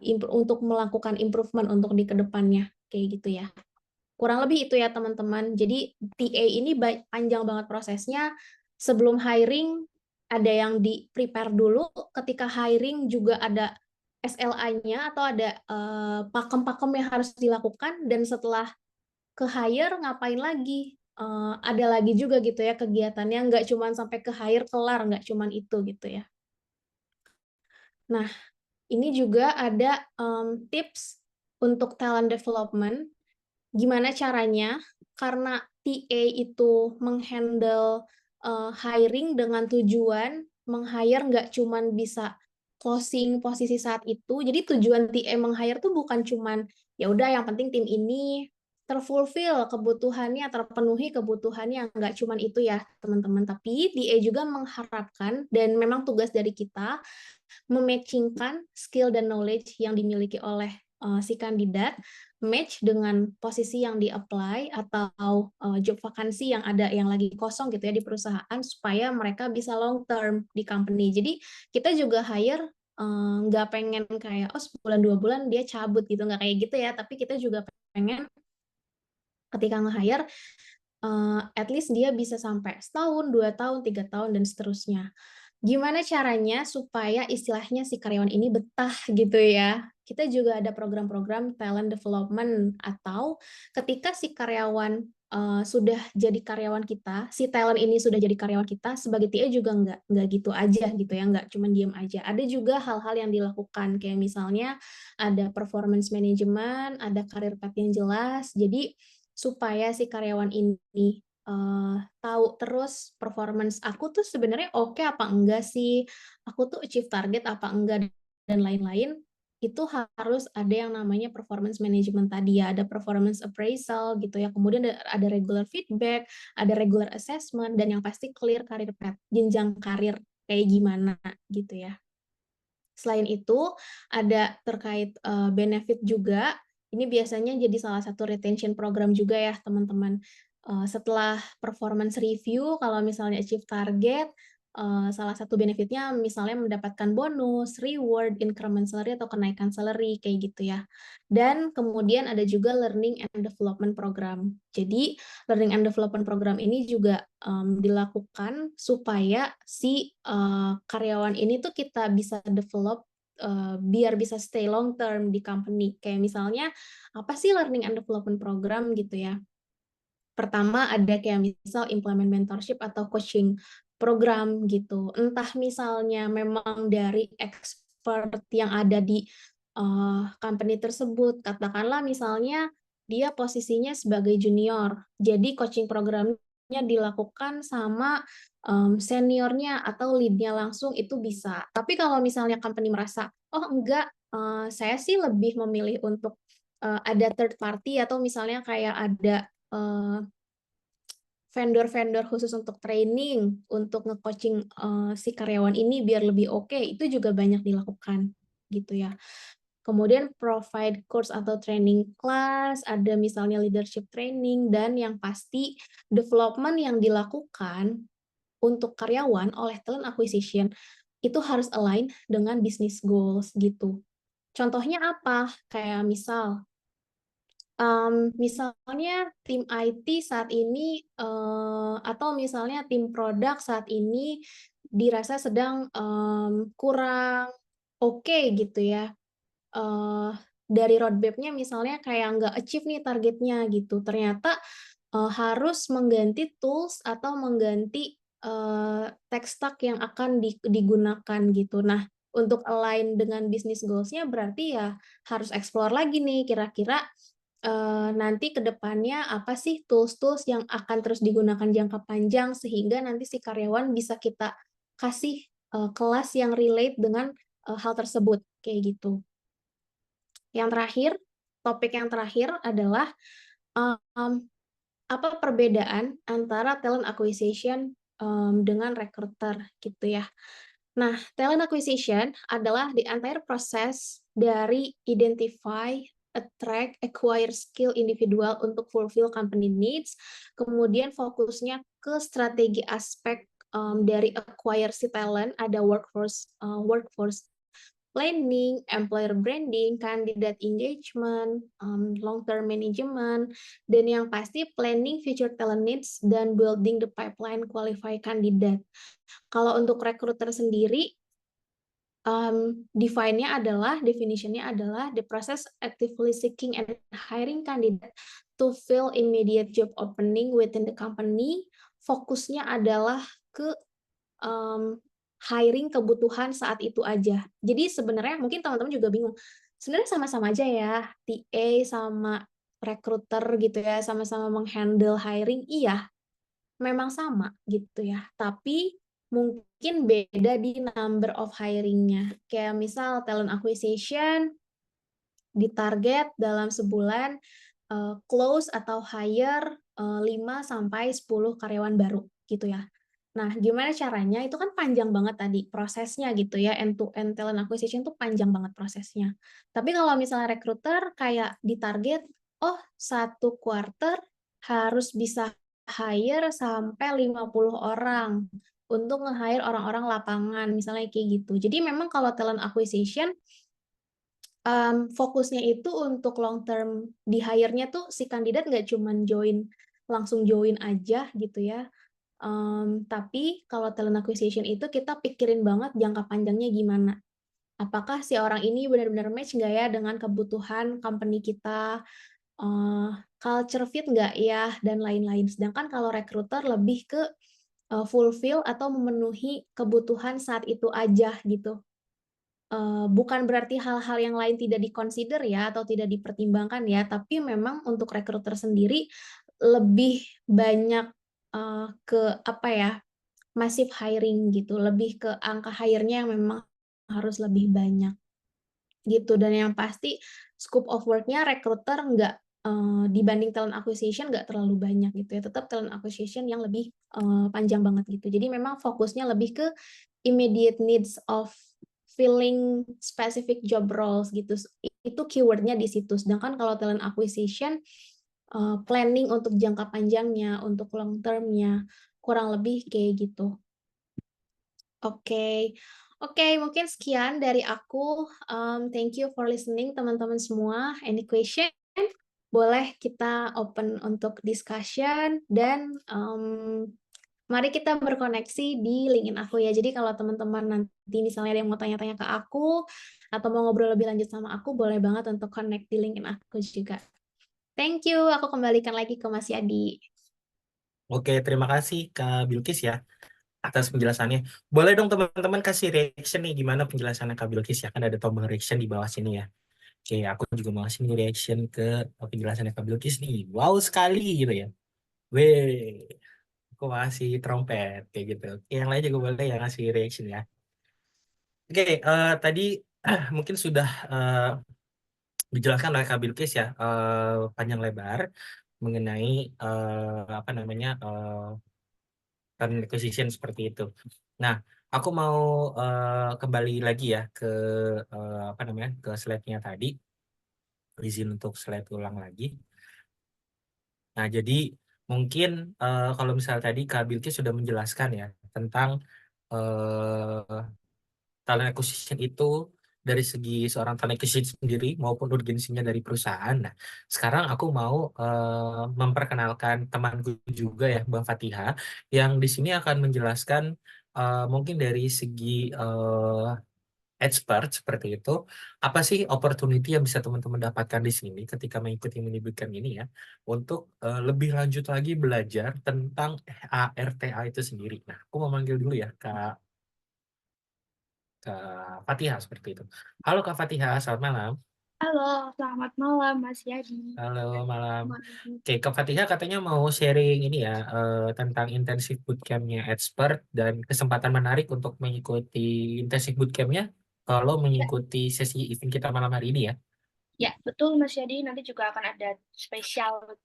untuk melakukan improvement untuk di kedepannya kayak gitu ya. Kurang lebih itu ya teman-teman. Jadi TA ini panjang banget prosesnya. Sebelum hiring ada yang di-prepare dulu, ketika hiring juga ada SLA-nya atau ada pakem-pakem yang harus dilakukan, dan setelah ke hire ngapain lagi? Ada lagi juga gitu ya kegiatannya, nggak cuma sampai ke hire kelar, nggak cuma itu gitu ya. Nah, ini juga ada tips untuk talent development. Gimana caranya? Karena TA itu menghandle hiring dengan tujuan meng-hire nggak cuman bisa closing posisi saat itu. Jadi tujuan TA meng-hire tuh bukan cuman ya udah yang penting tim ini terfulfill kebutuhannya, terpenuhi kebutuhannya, nggak cuman itu ya teman-teman. Tapi TA juga mengharapkan dan memang tugas dari kita mematchingkan skill dan knowledge yang dimiliki oleh si kandidat match dengan posisi yang di-apply atau job vakansi yang ada yang lagi kosong gitu ya di perusahaan supaya mereka bisa long term di company. Jadi kita juga hire nggak pengen kayak oh sebulan 2 bulan dia cabut gitu, nggak kayak gitu ya, tapi kita juga pengen ketika nge-hire at least dia bisa sampai setahun, 2 tahun, 3 tahun, dan seterusnya. Gimana caranya supaya istilahnya si karyawan ini betah gitu ya? Kita juga ada program-program talent development atau ketika si karyawan sudah jadi karyawan kita, si talent ini sudah jadi karyawan kita, sebagai TA juga nggak gitu aja gitu ya, nggak cuma diem aja. Ada juga hal-hal yang dilakukan, kayak misalnya ada performance management, ada career path yang jelas, jadi supaya si karyawan ini tahu terus performance aku tuh sebenarnya oke apa enggak sih, aku tuh achieve target apa enggak, dan lain-lain, itu harus ada yang namanya performance management tadi ya, ada performance appraisal gitu ya, kemudian ada regular feedback, ada regular assessment, dan yang pasti clear career path, jenjang karir kayak gimana gitu ya. Selain itu, ada terkait benefit juga, ini biasanya jadi salah satu retention program juga ya teman-teman. Setelah performance review, kalau misalnya achieve target, salah satu benefitnya misalnya mendapatkan bonus, reward, increment salary, atau kenaikan salary, kayak gitu ya. Dan kemudian ada juga learning and development program. Jadi, learning and development program ini juga dilakukan supaya si karyawan ini tuh kita bisa develop biar bisa stay long term di company. Kayak misalnya apa sih learning and development program gitu ya. Pertama ada kayak misal implement mentorship atau coaching program gitu. Entah misalnya memang dari expert yang ada di company tersebut. Katakanlah misalnya dia posisinya sebagai junior. Jadi coaching programnya dilakukan sama seniornya atau lead-nya langsung itu bisa. Tapi kalau misalnya company merasa, oh enggak, saya sih lebih memilih untuk ada third party atau misalnya kayak ada vendor-vendor khusus untuk training, untuk nge-coaching si karyawan ini biar lebih oke, itu juga banyak dilakukan gitu ya. Kemudian provide course atau training class, ada misalnya leadership training, dan yang pasti development yang dilakukan untuk karyawan oleh talent acquisition itu harus align dengan business goals gitu. Contohnya apa? Kayak misal misalnya tim IT saat ini, atau misalnya tim produk saat ini dirasa sedang, kurang oke gitu ya, dari roadmap-nya misalnya kayak nggak achieve nih targetnya gitu. Ternyata, harus mengganti tools atau mengganti, tech stack yang akan digunakan gitu. Nah, untuk align dengan business goals-nya berarti ya harus explore lagi nih kira-kira nanti ke depannya apa sih tools-tools yang akan terus digunakan jangka panjang sehingga nanti si karyawan bisa kita kasih, kelas yang relate dengan, hal tersebut, kayak gitu. Yang terakhir, topik yang terakhir adalah, mmm, apa perbedaan antara talent acquisition, dengan recruiter gitu ya. Nah, talent acquisition adalah the entire process dari identify, attract, acquire skill individual untuk fulfill company needs, kemudian fokusnya ke strategi aspek dari acquire si talent, ada workforce planning, employer branding, candidate engagement, long-term management, dan yang pasti planning future talent needs dan building the pipeline qualified candidate. Kalau untuk recruiter sendiri, definition-nya adalah the process actively seeking and hiring candidate to fill immediate job opening within the company. Fokusnya adalah ke hiring kebutuhan saat itu aja. Jadi sebenarnya mungkin teman-teman juga bingung, sebenarnya sama-sama aja ya, TA sama recruiter gitu ya, sama-sama menghandle hiring, iya, memang sama gitu ya, tapi mungkin beda di number of hiring-nya. Kayak misal talent acquisition ditarget dalam sebulan close atau hire 5 sampai 10 karyawan baru gitu ya. Nah, gimana caranya? Itu kan panjang banget tadi prosesnya gitu ya, end to end talent acquisition tuh panjang banget prosesnya. Tapi kalau misalnya recruiter kayak ditarget, oh 1 quarter harus bisa hire sampai 50 orang untuk nge-hire orang-orang lapangan, misalnya kayak gitu. Jadi memang kalau talent acquisition, fokusnya itu untuk long term di hire-nya tuh si kandidat nggak cuman langsung join aja gitu ya. Tapi kalau talent acquisition itu kita pikirin banget jangka panjangnya gimana. Apakah si orang ini benar-benar match nggak ya dengan kebutuhan company kita, culture fit nggak ya, dan lain-lain. Sedangkan kalau recruiter lebih ke fulfill atau memenuhi kebutuhan saat itu aja gitu. Bukan berarti hal-hal yang lain tidak di-consider ya, atau tidak dipertimbangkan ya, tapi memang untuk recruiter sendiri lebih banyak, ke apa ya, massive hiring gitu, lebih ke angka hire-nya yang memang harus lebih banyak. Gitu, dan yang pasti scope of work-nya recruiter nggak, dibanding talent acquisition nggak terlalu banyak gitu ya, tetap talent acquisition yang lebih, panjang banget gitu. Jadi memang fokusnya lebih ke immediate needs of filling specific job roles gitu, itu keyword-nya di situ. Sedangkan kalau talent acquisition, planning untuk jangka panjangnya, untuk long term-nya, kurang lebih kayak gitu. Oke. Oke, mungkin sekian dari aku, thank you for listening teman-teman semua. Any question? Boleh kita open untuk discussion dan, mari kita berkoneksi di LinkedIn aku ya. Jadi kalau teman-teman nanti misalnya ada yang mau tanya-tanya ke aku, atau mau ngobrol lebih lanjut sama aku, boleh banget untuk connect di LinkedIn aku juga. Thank you, aku kembalikan lagi ke Mas Yadi. Oke, terima kasih Kak Bilkis ya atas penjelasannya. Boleh dong teman-teman kasih reaction nih gimana penjelasannya Kak Bilkis ya, kan ada tombol reaction di bawah sini ya. Oke, aku juga mau kasih nih reaction ke penjelasannya Kak Bilkis nih. Wow sekali gitu ya. Weh, aku masih trompet kayak gitu. Oke, yang lain juga boleh ya ngasih reaction ya. Oke, tadi mungkin sudah dijelaskan oleh Kak Bilkis ya, panjang lebar mengenai apa namanya, talent acquisition seperti itu. Nah, aku mau kembali lagi ya ke apa namanya, ke slide-nya tadi. Izin untuk slide ulang lagi. Nah, jadi mungkin kalau misalnya tadi Kak Bilkis sudah menjelaskan ya tentang eh, talent acquisition itu dari segi seorang talent acquisition sendiri maupun urgensinya dari perusahaan. Nah, sekarang aku mau memperkenalkan temanku juga ya, Bang Fatiha, yang di sini akan menjelaskan mungkin dari segi expert seperti itu, apa sih opportunity yang bisa teman-teman dapatkan di sini ketika mengikuti mini bootcamp ini ya, untuk lebih lanjut lagi belajar tentang ARTA itu sendiri. Nah, aku mau manggil dulu ya Kak Fatihah seperti itu. Halo Kak Fatihah, selamat malam. Halo, selamat malam Mas Yadi. Halo malam. Malam. Oke, Kak Fatihah katanya mau sharing ini ya tentang intensif bootcampnya expert dan kesempatan menarik untuk mengikuti intensif bootcampnya kalau Ya, mengikuti sesi event kita malam hari ini ya. ya, betul Mas Yadi. Nanti juga akan ada spesial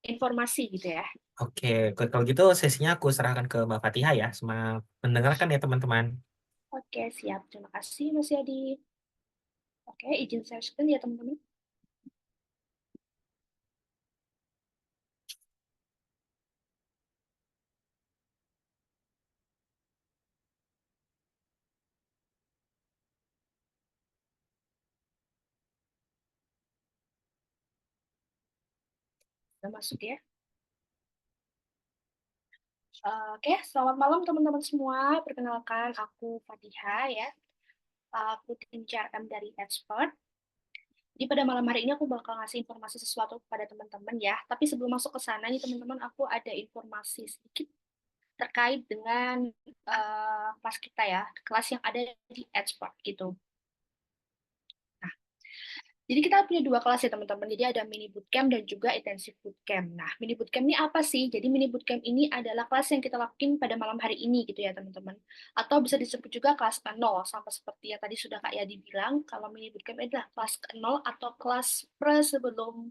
informasi gitu ya. Oke, kalau gitu sesinya aku serahkan ke Mbak Fatihah ya. Semangat mendengarkan ya teman-teman. Oke, siap. Terima kasih Mas Yadi. Oke, izin share screen ya teman-teman. Sudah masuk ya. Oke, selamat malam teman-teman semua. Perkenalkan, aku Fatiha ya. Aku tim CRM dari Expert. Jadi pada malam hari ini aku bakal ngasih informasi sesuatu kepada teman-teman ya. Tapi sebelum masuk ke sana nih teman-teman, aku ada informasi sedikit terkait dengan kelas kita ya, kelas yang ada di Edgeport gitu. Nah, jadi kita punya dua kelas ya teman-teman. Jadi ada mini bootcamp dan juga intensive bootcamp. Nah, mini bootcamp ini apa sih? Jadi mini bootcamp ini adalah kelas yang kita lakuin pada malam hari ini gitu ya teman-teman. Atau bisa disebut juga kelas ke-0, sama seperti yang tadi sudah Kak Yadi bilang, kalau mini bootcamp adalah kelas ke-0 atau kelas sebelum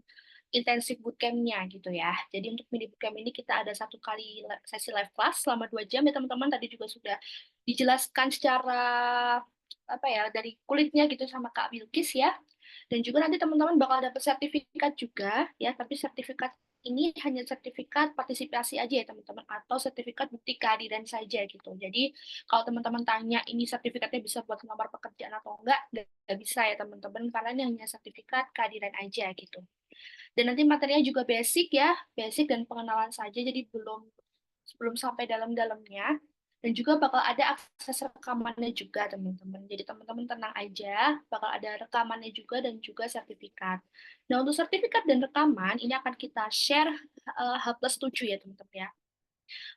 intensif bootcamp-nya gitu ya. Jadi untuk mini bootcamp ini kita ada satu kali sesi live class selama 2 jam ya teman-teman. Tadi juga sudah dijelaskan secara apa ya dari kulitnya gitu sama Kak Bilkis ya. Dan juga nanti teman-teman bakal dapat sertifikat juga ya, tapi sertifikat ini hanya sertifikat partisipasi aja ya teman-teman, atau sertifikat bukti kehadiran saja gitu. Jadi kalau teman-teman tanya ini sertifikatnya bisa buat ngelamar pekerjaan atau enggak bisa ya teman-teman, karena ini hanya sertifikat kehadiran aja gitu. Dan nanti materinya juga basic ya, basic dan pengenalan saja, jadi belum sampai dalam-dalamnya. Dan juga bakal ada akses rekamannya juga, teman-teman. Jadi teman-teman tenang aja, bakal ada rekamannya juga dan juga sertifikat. Nah, untuk sertifikat dan rekaman, ini akan kita share H+7 ya, teman-teman ya.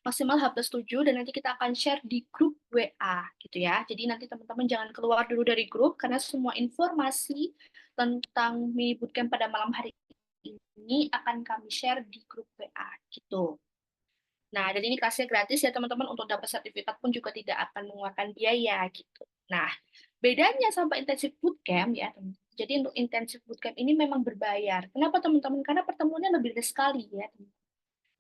Maksimal H+7, dan nanti kita akan share di grup WA, gitu ya. Jadi nanti teman-teman jangan keluar dulu dari grup, karena semua informasi tentang mini bootcamp pada malam hari ini akan kami share di grup WA, gitu. Nah, dan ini kelasnya gratis ya teman-teman, untuk dapat sertifikat pun juga tidak akan mengeluarkan biaya gitu. Nah, bedanya sama intensif bootcamp ya teman-teman. Jadi untuk intensif bootcamp ini memang berbayar. Kenapa teman-teman? Karena pertemuannya lebih dari sekali ya teman-teman.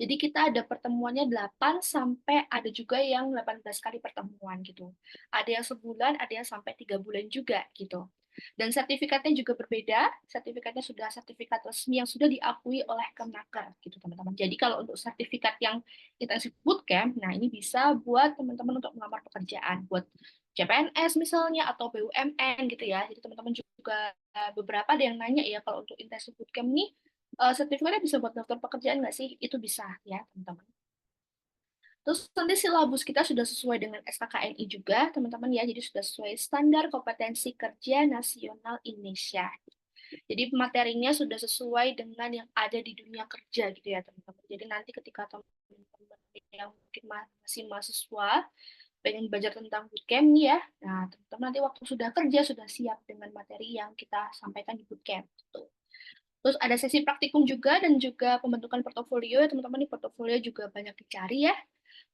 Jadi kita ada pertemuannya 8 sampai ada juga yang 18 kali pertemuan gitu. Ada yang sebulan, ada yang sampai 3 bulan juga gitu. Dan sertifikatnya juga berbeda, sertifikatnya sudah sertifikat resmi yang sudah diakui oleh Kemnaker gitu teman-teman. Jadi kalau untuk sertifikat yang intensif bootcamp, nah ini bisa buat teman-teman untuk melamar pekerjaan, buat CPNS misalnya atau BUMN gitu ya. Jadi teman-teman juga beberapa ada yang nanya ya, kalau untuk intensif bootcamp ini sertifikatnya bisa buat daftar pekerjaan nggak sih? Itu bisa ya teman-teman. Terus nanti silabus kita sudah sesuai dengan SKKNI juga, teman-teman ya. Jadi sudah sesuai standar kompetensi kerja nasional Indonesia. Jadi materinya sudah sesuai dengan yang ada di dunia kerja gitu ya, teman-teman. Jadi nanti ketika teman-teman yang mungkin masih mahasiswa pengen belajar tentang bootcamp nih ya, nah teman-teman nanti waktu sudah kerja sudah siap dengan materi yang kita sampaikan di bootcamp. Gitu. Terus ada sesi praktikum juga dan juga pembentukan portofolio ya teman-teman. Di portofolio juga banyak dicari ya.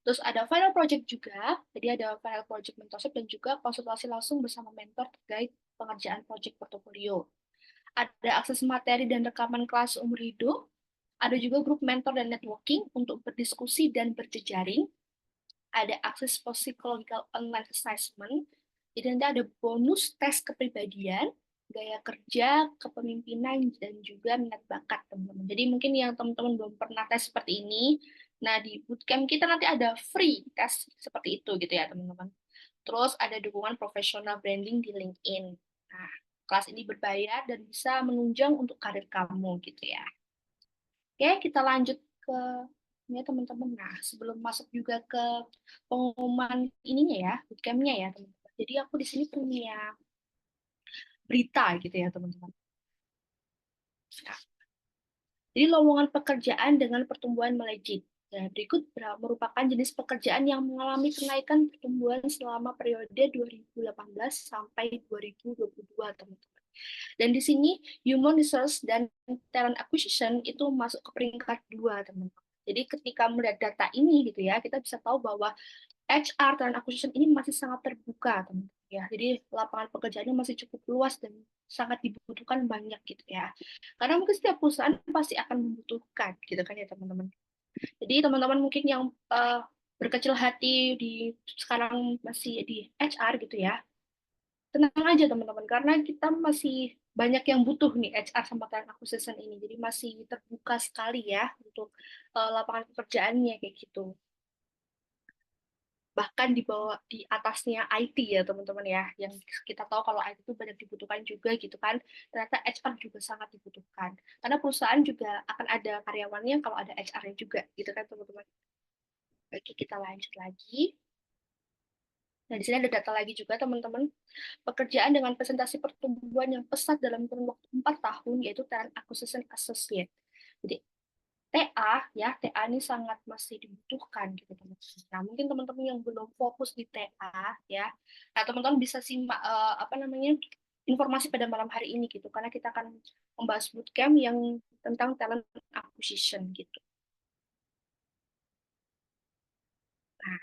Terus ada final project juga, jadi ada final project mentorship dan juga konsultasi langsung bersama mentor terkait pengerjaan project portofolio. Ada akses materi dan rekaman kelas umur hidup, ada juga grup mentor dan networking untuk berdiskusi dan berjejaring, ada akses psychological online assessment, jadi nanti ada bonus tes kepribadian, gaya kerja, kepemimpinan, dan juga minat bakat teman-teman. Jadi mungkin yang teman-teman belum pernah tes seperti ini, nah di bootcamp kita nanti ada free tes seperti itu gitu ya teman-teman. Terus ada dukungan profesional branding di LinkedIn. Nah, kelas ini berbayar dan bisa menunjang untuk karir kamu gitu ya. Oke, kita lanjut ke ini ya teman-teman. Nah, sebelum masuk juga ke pengumuman ininya ya, bootcamp-nya ya teman-teman. Jadi aku di sini punya berita gitu ya teman-teman. Nah, jadi lowongan pekerjaan dengan pertumbuhan melejit. Nah, berikut merupakan jenis pekerjaan yang mengalami kenaikan pertumbuhan selama periode 2018 sampai 2022, teman-teman. Dan di sini Human Resource dan Talent Acquisition itu masuk ke peringkat 2, teman-teman. Jadi ketika melihat data ini gitu ya, kita bisa tahu bahwa HR Talent Acquisition ini masih sangat terbuka, teman-teman. Ya, jadi lapangan pekerjaannya masih cukup luas dan sangat dibutuhkan banyak gitu ya. Karena mungkin setiap perusahaan pasti akan membutuhkan gitu kan ya teman-teman. Jadi teman-teman mungkin yang berkecil hati di sekarang masih di HR gitu ya, tenang aja teman-teman, karena kita masih banyak yang butuh nih HR sama talent acquisition ini. Jadi masih terbuka sekali ya untuk lapangan pekerjaannya kayak gitu. Bahkan di bawah, di atasnya IT ya teman-teman ya, yang kita tahu kalau IT itu banyak dibutuhkan juga gitu kan, ternyata HR juga sangat dibutuhkan, karena perusahaan juga akan ada karyawannya kalau ada HR-nya juga gitu kan teman-teman. Oke, kita lanjut lagi. Nah, di sini ada data lagi juga teman-teman. Pekerjaan dengan presentasi pertumbuhan yang pesat dalam kurun waktu 4 tahun, yaitu Talent Acquisition Associate. Jadi TA ya, TA ini sangat masih dibutuhkan gitu teman-teman. Nah, mungkin teman-teman yang belum fokus di TA ya, nah teman-teman bisa simak apa namanya informasi pada malam hari ini gitu, karena kita akan membahas bootcamp yang tentang talent acquisition gitu. Nah,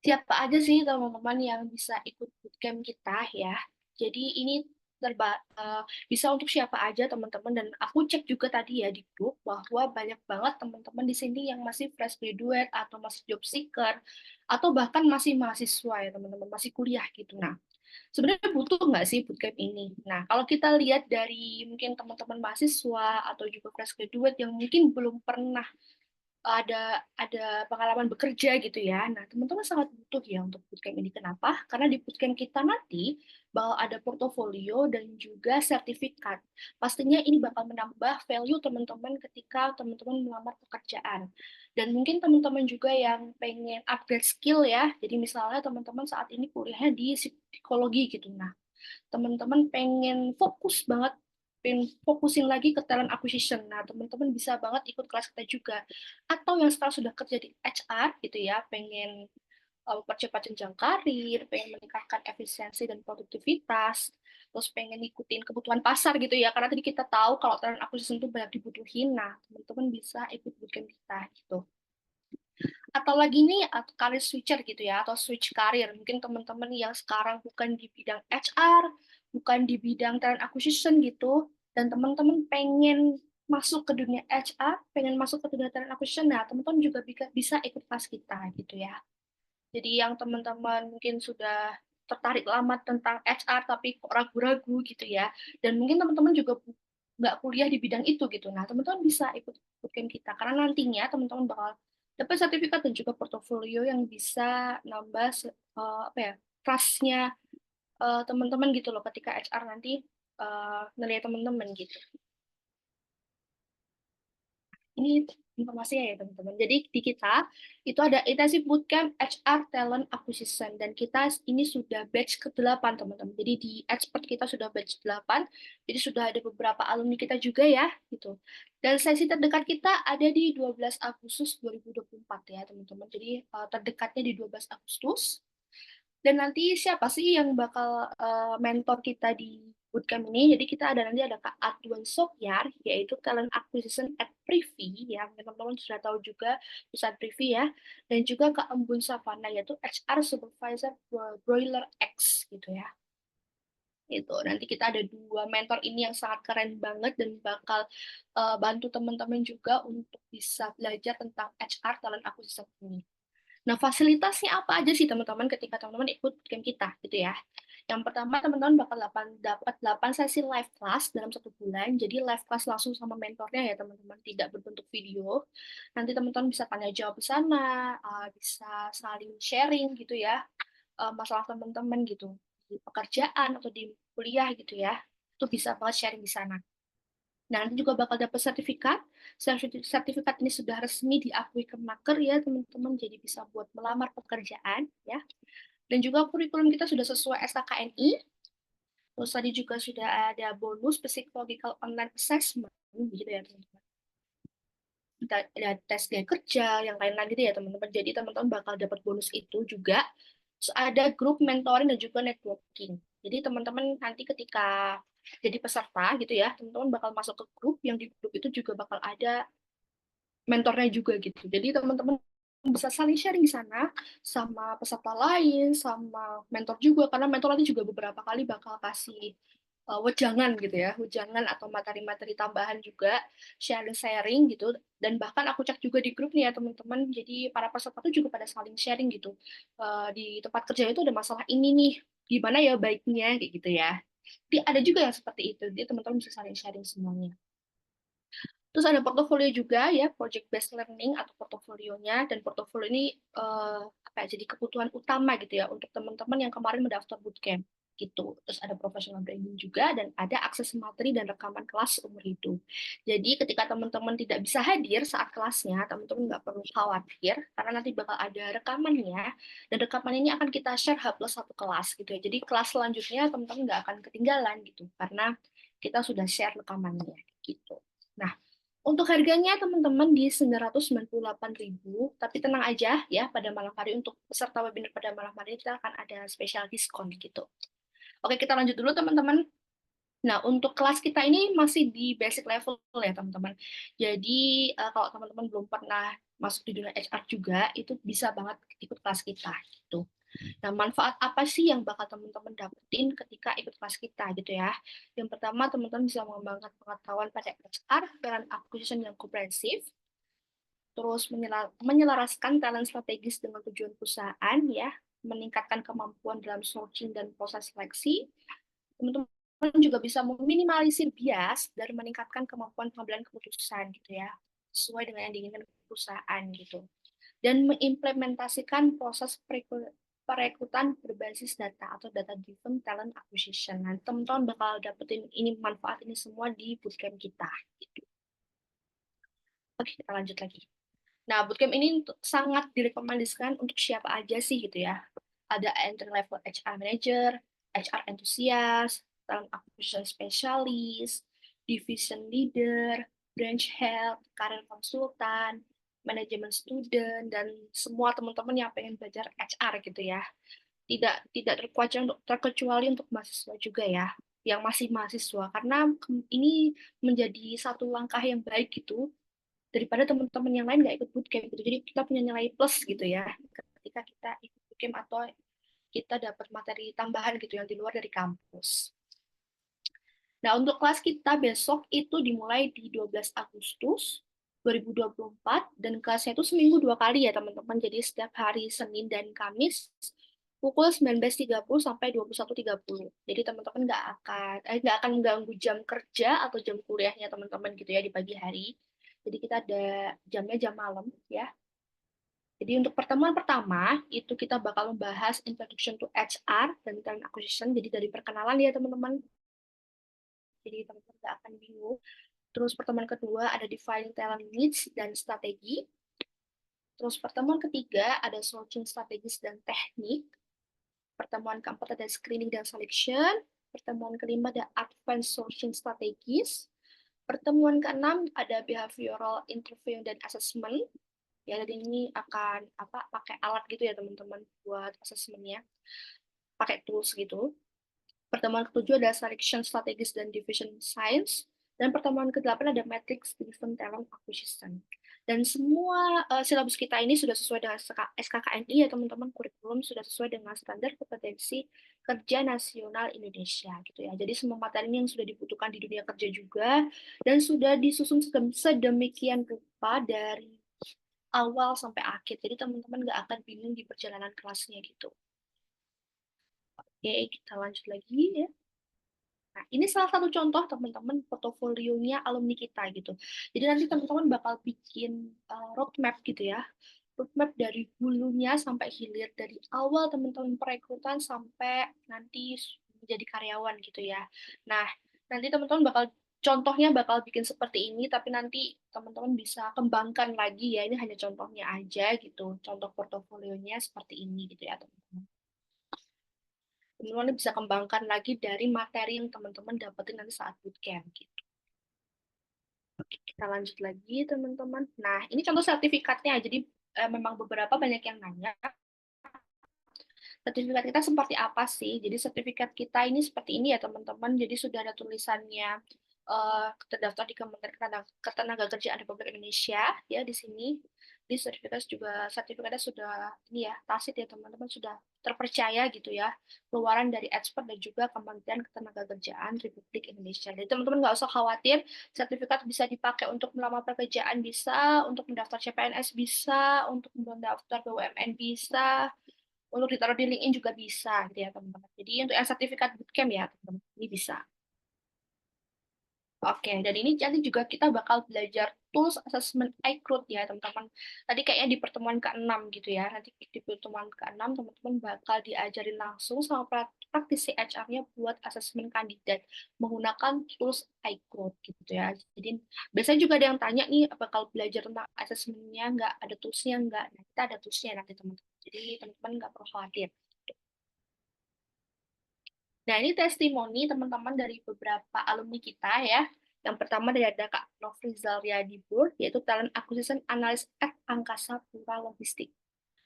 siapa aja sih teman-teman yang bisa ikut bootcamp kita ya? Jadi ini bisa untuk siapa aja teman-teman, dan aku cek juga tadi ya di grup bahwa banyak banget teman-teman di sini yang masih fresh graduate atau masih job seeker atau bahkan masih mahasiswa ya teman-teman, masih kuliah gitu. Nah, sebenarnya butuh nggak sih bootcamp ini? Nah, kalau kita lihat dari mungkin teman-teman mahasiswa atau juga fresh graduate yang mungkin belum pernah ada pengalaman bekerja gitu ya. Nah, teman-teman sangat butuh ya untuk bootcamp ini. Kenapa? Karena di bootcamp kita nanti bakal ada portofolio dan juga sertifikat. Pastinya ini bakal menambah value teman-teman ketika teman-teman melamar pekerjaan. Dan mungkin teman-teman juga yang pengen upgrade skill ya. Jadi misalnya teman-teman saat ini kuliahnya di psikologi gitu. Nah, teman-teman pengen fokus banget, pengen fokusin lagi ke talent acquisition. Nah, teman-teman bisa banget ikut kelas kita juga. Atau yang sekarang sudah kerja di HR gitu ya, pengen percepat jenjang karir, pengen meningkatkan efisiensi dan produktivitas, terus pengen ngikutin kebutuhan pasar gitu ya, karena tadi kita tahu kalau talent acquisition itu banyak dibutuhin. Nah, teman-teman bisa ikut bootcamp kita gitu. Atau lagi nih karir switcher gitu ya, atau switch karir. Mungkin teman-teman yang sekarang bukan di bidang HR, bukan di bidang talent acquisition gitu, dan teman-teman pengen masuk ke dunia HR, pengen masuk ke dunia talent acquisition, nah teman-teman juga bisa ikut kelas kita gitu ya. Jadi yang teman-teman mungkin sudah tertarik lama tentang HR tapi kok ragu-ragu gitu ya, dan mungkin teman-teman juga nggak kuliah di bidang itu gitu. Nah, teman-teman bisa ikut bootcamp kita karena nantinya teman-teman bakal dapat sertifikat dan juga portofolio yang bisa nambah apa ya, trust-nya teman-teman gitu loh ketika HR nanti ngelihat teman-teman gitu. Ini informasinya ya teman-teman. Jadi di kita itu ada intensive bootcamp HR talent acquisition dan kita ini sudah batch ke-8 teman-teman. Jadi di expert kita sudah batch 8. Jadi sudah ada beberapa alumni kita juga ya gitu. Dan sesi terdekat kita ada di 12 Agustus 2024 ya teman-teman. Jadi terdekatnya di 12 Agustus. Dan nanti siapa sih yang bakal mentor kita di bootcamp ini? Jadi kita nanti ada Kak Adwan Sokyar, yaitu Talent Acquisition at Privy, yang teman-teman sudah tahu juga perusahaan Privy ya. Dan juga Kak Embun Savana, yaitu HR Supervisor Broiler X gitu ya. Itu nanti kita ada 2 mentor ini yang sangat keren banget dan bakal bantu teman-teman juga untuk bisa belajar tentang HR Talent Acquisition ini. Nah, fasilitasnya apa aja sih teman-teman ketika teman-teman ikut game kita gitu ya. Yang pertama, teman-teman bakal dapat 8 sesi live class dalam 1 bulan. Jadi live class langsung sama mentornya ya teman-teman, tidak berbentuk video. Nanti teman-teman bisa tanya jawab di sana, bisa saling sharing gitu ya, masalah teman-teman gitu di pekerjaan atau di kuliah gitu ya. Itu bisa banget sharing di sana. Nah, nanti juga bakal dapat sertifikat. Sertifikat ini sudah resmi diakui Kemenaker ya, teman-teman. Jadi bisa buat melamar pekerjaan ya. Dan juga kurikulum kita sudah sesuai SKKNI. Terus tadi juga sudah ada bonus psychological online assessment gitu ya, teman-teman. Kita ada tes gaya kerja, yang lain-lain gitu ya, teman-teman. Jadi teman-teman bakal dapat bonus itu juga. Terus ada grup mentoring dan juga networking. Jadi teman-teman nanti ketika jadi peserta gitu ya, teman-teman bakal masuk ke grup, yang di grup itu juga bakal ada mentornya juga gitu. Jadi teman-teman bisa saling sharing di sana sama peserta lain, sama mentor juga, karena mentor nanti juga beberapa kali bakal kasih wejangan gitu ya, wejangan atau materi-materi tambahan juga, sharing-sharing gitu, dan bahkan aku cek juga di grup nih ya teman-teman, jadi para peserta itu juga pada saling sharing gitu, di tempat kerja itu ada masalah ini nih, gimana ya baiknya, kayak gitu ya. Jadi ada juga yang seperti itu, jadi teman-teman bisa saling sharing semuanya. Terus ada portofolio juga ya, project based learning atau portofolionya, dan portofolio ini apa ya, jadi kebutuhan utama gitu ya untuk teman-teman yang kemarin mendaftar bootcamp gitu. Terus ada professional branding juga dan ada akses materi dan rekaman kelas umur hidup. Jadi ketika teman-teman tidak bisa hadir saat kelasnya, teman-teman nggak perlu khawatir karena nanti bakal ada rekamannya dan rekaman ini akan kita share H+1 kelas gitu ya. Jadi kelas selanjutnya teman-teman nggak akan ketinggalan gitu karena kita sudah share rekamannya gitu. Nah, untuk harganya teman-teman di 998.000, tapi tenang aja ya, pada malam hari untuk peserta webinar pada malam hari kita akan ada spesial diskon gitu. Oke, kita lanjut dulu teman-teman. Nah, untuk kelas kita ini masih di basic level ya teman-teman. Jadi kalau teman-teman belum pernah masuk di dunia HR juga, itu bisa banget ikut kelas kita gitu. Nah, manfaat apa sih yang bakal teman-teman dapetin ketika ikut kelas kita gitu ya? Yang pertama, teman-teman bisa mengembangkan pengetahuan pada HR, talent acquisition yang komprehensif, terus menyelaraskan talent strategis dengan tujuan perusahaan ya, meningkatkan kemampuan dalam sourcing dan proses seleksi. Teman-teman juga bisa meminimalisir bias dan meningkatkan kemampuan pengambilan keputusan gitu ya. sesuai dengan yang diinginkan perusahaan gitu. Dan mengimplementasikan proses perekrutan berbasis data atau data-driven talent acquisition. Nah, teman-teman bakal dapetin ini manfaat ini semua di bootcamp kita. Gitu. Oke, kita lanjut lagi. Nah, bootcamp ini sangat direkomendasikan untuk siapa aja sih gitu ya. Ada entry level HR manager, HR enthusiast, talent acquisition specialist, division leader, branch head, career consultant, manajemen student, dan semua teman-teman yang pengen belajar HR gitu ya. Tidak terkecuali untuk mahasiswa juga ya, yang masih mahasiswa, karena ini menjadi satu langkah yang baik gitu daripada teman-teman yang lain nggak ikut bootcamp gitu. Jadi kita punya nilai plus gitu ya ketika kita ikut bootcamp atau kita dapat materi tambahan gitu yang di luar dari kampus. Nah, untuk kelas kita besok itu dimulai di 12 Agustus 2024 dan kelasnya itu seminggu 2 kali ya teman-teman. Jadi setiap hari Senin dan Kamis pukul 19.30 sampai 21.30. Jadi teman-teman nggak akan mengganggu jam kerja atau jam kuliahnya teman-teman gitu ya di pagi hari. Jadi kita ada jamnya jam malam ya. Jadi untuk pertemuan pertama itu kita bakal membahas introduction to HR dan talent acquisition. Jadi dari perkenalan ya teman-teman. Jadi teman-teman nggak akan bingung. Terus pertemuan kedua ada defining talent needs dan strategi. Terus pertemuan ketiga ada sourcing strategis dan teknik. Pertemuan keempat ada screening dan selection. Pertemuan kelima ada advanced sourcing strategis. Pertemuan keenam ada behavioral interview dan assessment. Ya, jadi ini akan pakai alat gitu ya teman-teman buat assessment-nya. Pakai tools gitu. Pertemuan ketujuh ada selection strategis dan division science. Dan pertemuan ke-8 ada matrix driven talent acquisition. Dan semua silabus kita ini sudah sesuai dengan SKKNI ya teman-teman, kurikulum sudah sesuai dengan standar kompetensi kerja nasional Indonesia gitu ya. Jadi semua materi yang sudah dibutuhkan di dunia kerja juga dan sudah disusun sedemikian rupa dari awal sampai akhir. Jadi teman-teman nggak akan bingung di perjalanan kelasnya gitu. Oke, kita lanjut lagi ya. Nah, ini salah satu contoh teman-teman portofolionya alumni kita gitu. Jadi nanti teman-teman bakal bikin roadmap gitu ya. Roadmap dari hulunya sampai hilir, dari awal teman-teman perekrutan sampai nanti menjadi karyawan gitu ya. Nah, nanti teman-teman contohnya bakal bikin seperti ini, tapi nanti teman-teman bisa kembangkan lagi ya. Ini hanya contohnya aja gitu. Contoh portofolionya seperti ini gitu ya teman-teman. Teman-teman bisa kembangkan lagi dari materi yang teman-teman dapetin nanti saat bootcamp gitu. Oke, kita lanjut lagi teman-teman. Nah, ini contoh sertifikatnya. Jadi memang beberapa banyak yang nanya, sertifikat kita seperti apa sih? Jadi sertifikat kita ini seperti ini ya teman-teman. Jadi sudah ada tulisannya terdaftar di Kementerian Ketenagakerjaan Republik Indonesia ya di sini. Di sertifikatnya sudah ini ya tasit ya teman-teman, sudah terpercaya gitu ya, keluaran dari expert dan juga Kementerian Ketenagakerjaan Republik Indonesia. Jadi teman-teman nggak usah khawatir, sertifikat bisa dipakai untuk melamar pekerjaan bisa, untuk mendaftar CPNS bisa, untuk mendaftar BUMN bisa, untuk ditaruh di LinkedIn juga bisa gitu ya teman-teman. Jadi untuk yang sertifikat bootcamp ya teman-teman, ini bisa. Oke, dan ini nanti juga kita bakal belajar tools assessment iCrowd ya, teman-teman. Tadi kayaknya di pertemuan ke-6 gitu ya. Nanti di pertemuan ke-6 teman-teman bakal diajarin langsung sama praktisi HR-nya buat assessment kandidat menggunakan tools iCrowd gitu ya. Jadi biasanya juga ada yang tanya nih, bakal belajar tentang assessment-nya nggak, ada toolsnya nggak? Nah, kita ada toolsnya nanti teman-teman. Jadi teman-teman nggak perlu khawatir. Nah, ini testimoni teman-teman dari beberapa alumni kita ya. Yang pertama dari ada Kak Nofrizal Yadibur, yaitu Talent Acquisition Analyst at Angkasa Pura Logistik.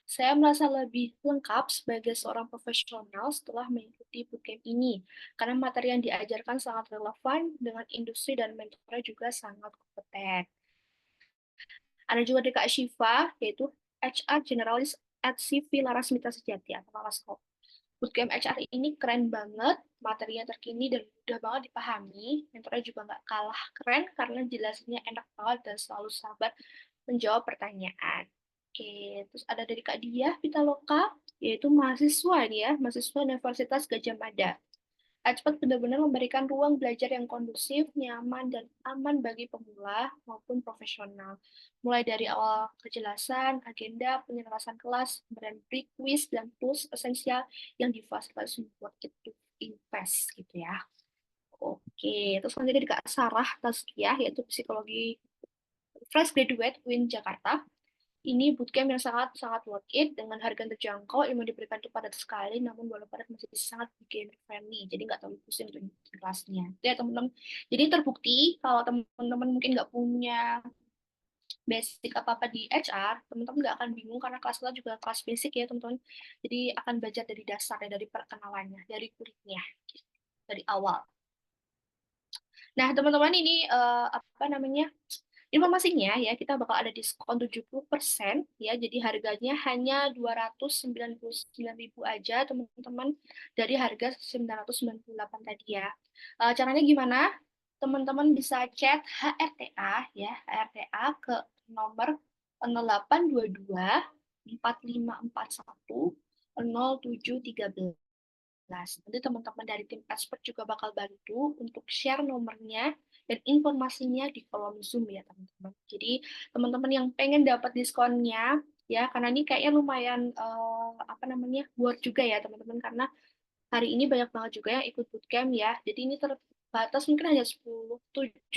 Saya merasa lebih lengkap sebagai seorang profesional setelah mengikuti bootcamp ini, karena materi yang diajarkan sangat relevan dengan industri dan mentornya juga sangat kompeten. Ada juga dari Kak Shiva, yaitu HR Generalist at CV Laras Mitra Sejati atau Lalasco. Bootcamp HR ini keren banget, materinya terkini dan mudah banget dipahami. Mentornya juga nggak kalah keren karena jelasinnya enak banget dan selalu sabar menjawab pertanyaan. Oke, terus ada dari Kak Diah Pitaloka, yaitu mahasiswa nih ya, mahasiswa Universitas Gajah Mada. Expert benar-benar memberikan ruang belajar yang kondusif, nyaman, dan aman bagi pemula maupun profesional. Mulai dari awal kejelasan, agenda, penyelesaian kelas, kemudian quiz, dan tools esensial yang difasilitasi buat itu invest gitu ya. Oke, terus selanjutnya Kak Sarah Tazkiyah, yaitu psikologi fresh graduate UIN Jakarta. Ini bootcamp yang sangat worth it dengan harga terjangkau, yang diberikan itu padat sekali, namun bola padat masih sangat beginner friendly, jadi nggak terlalu pusing untuk kelasnya. Ya teman-teman, jadi terbukti kalau teman-teman mungkin nggak punya basic apa-apa di HR, teman-teman nggak akan bingung karena kelas kita juga kelas basic ya teman-teman. Jadi akan belajar dari dasarnya, dari perkenalannya, dari kulitnya, dari awal. Nah, teman-teman ini apa namanya? Informasinya ya, kita bakal ada diskon 70% ya. Jadi harganya hanya 299.000 aja, teman-teman, dari harga 998 tadi ya. Caranya gimana? Teman-teman bisa chat HRTA ya, HRTA ke nomor 0822 4541 0713. Nanti teman-teman dari tim expert juga bakal bantu untuk share nomornya dan informasinya di kolom Zoom ya teman-teman. Jadi teman-teman yang pengen dapat diskonnya ya, karena ini kayaknya lumayan apa namanya worth juga ya teman-teman, karena hari ini banyak banget juga yang ikut bootcamp ya. Jadi ini terbatas mungkin hanya 7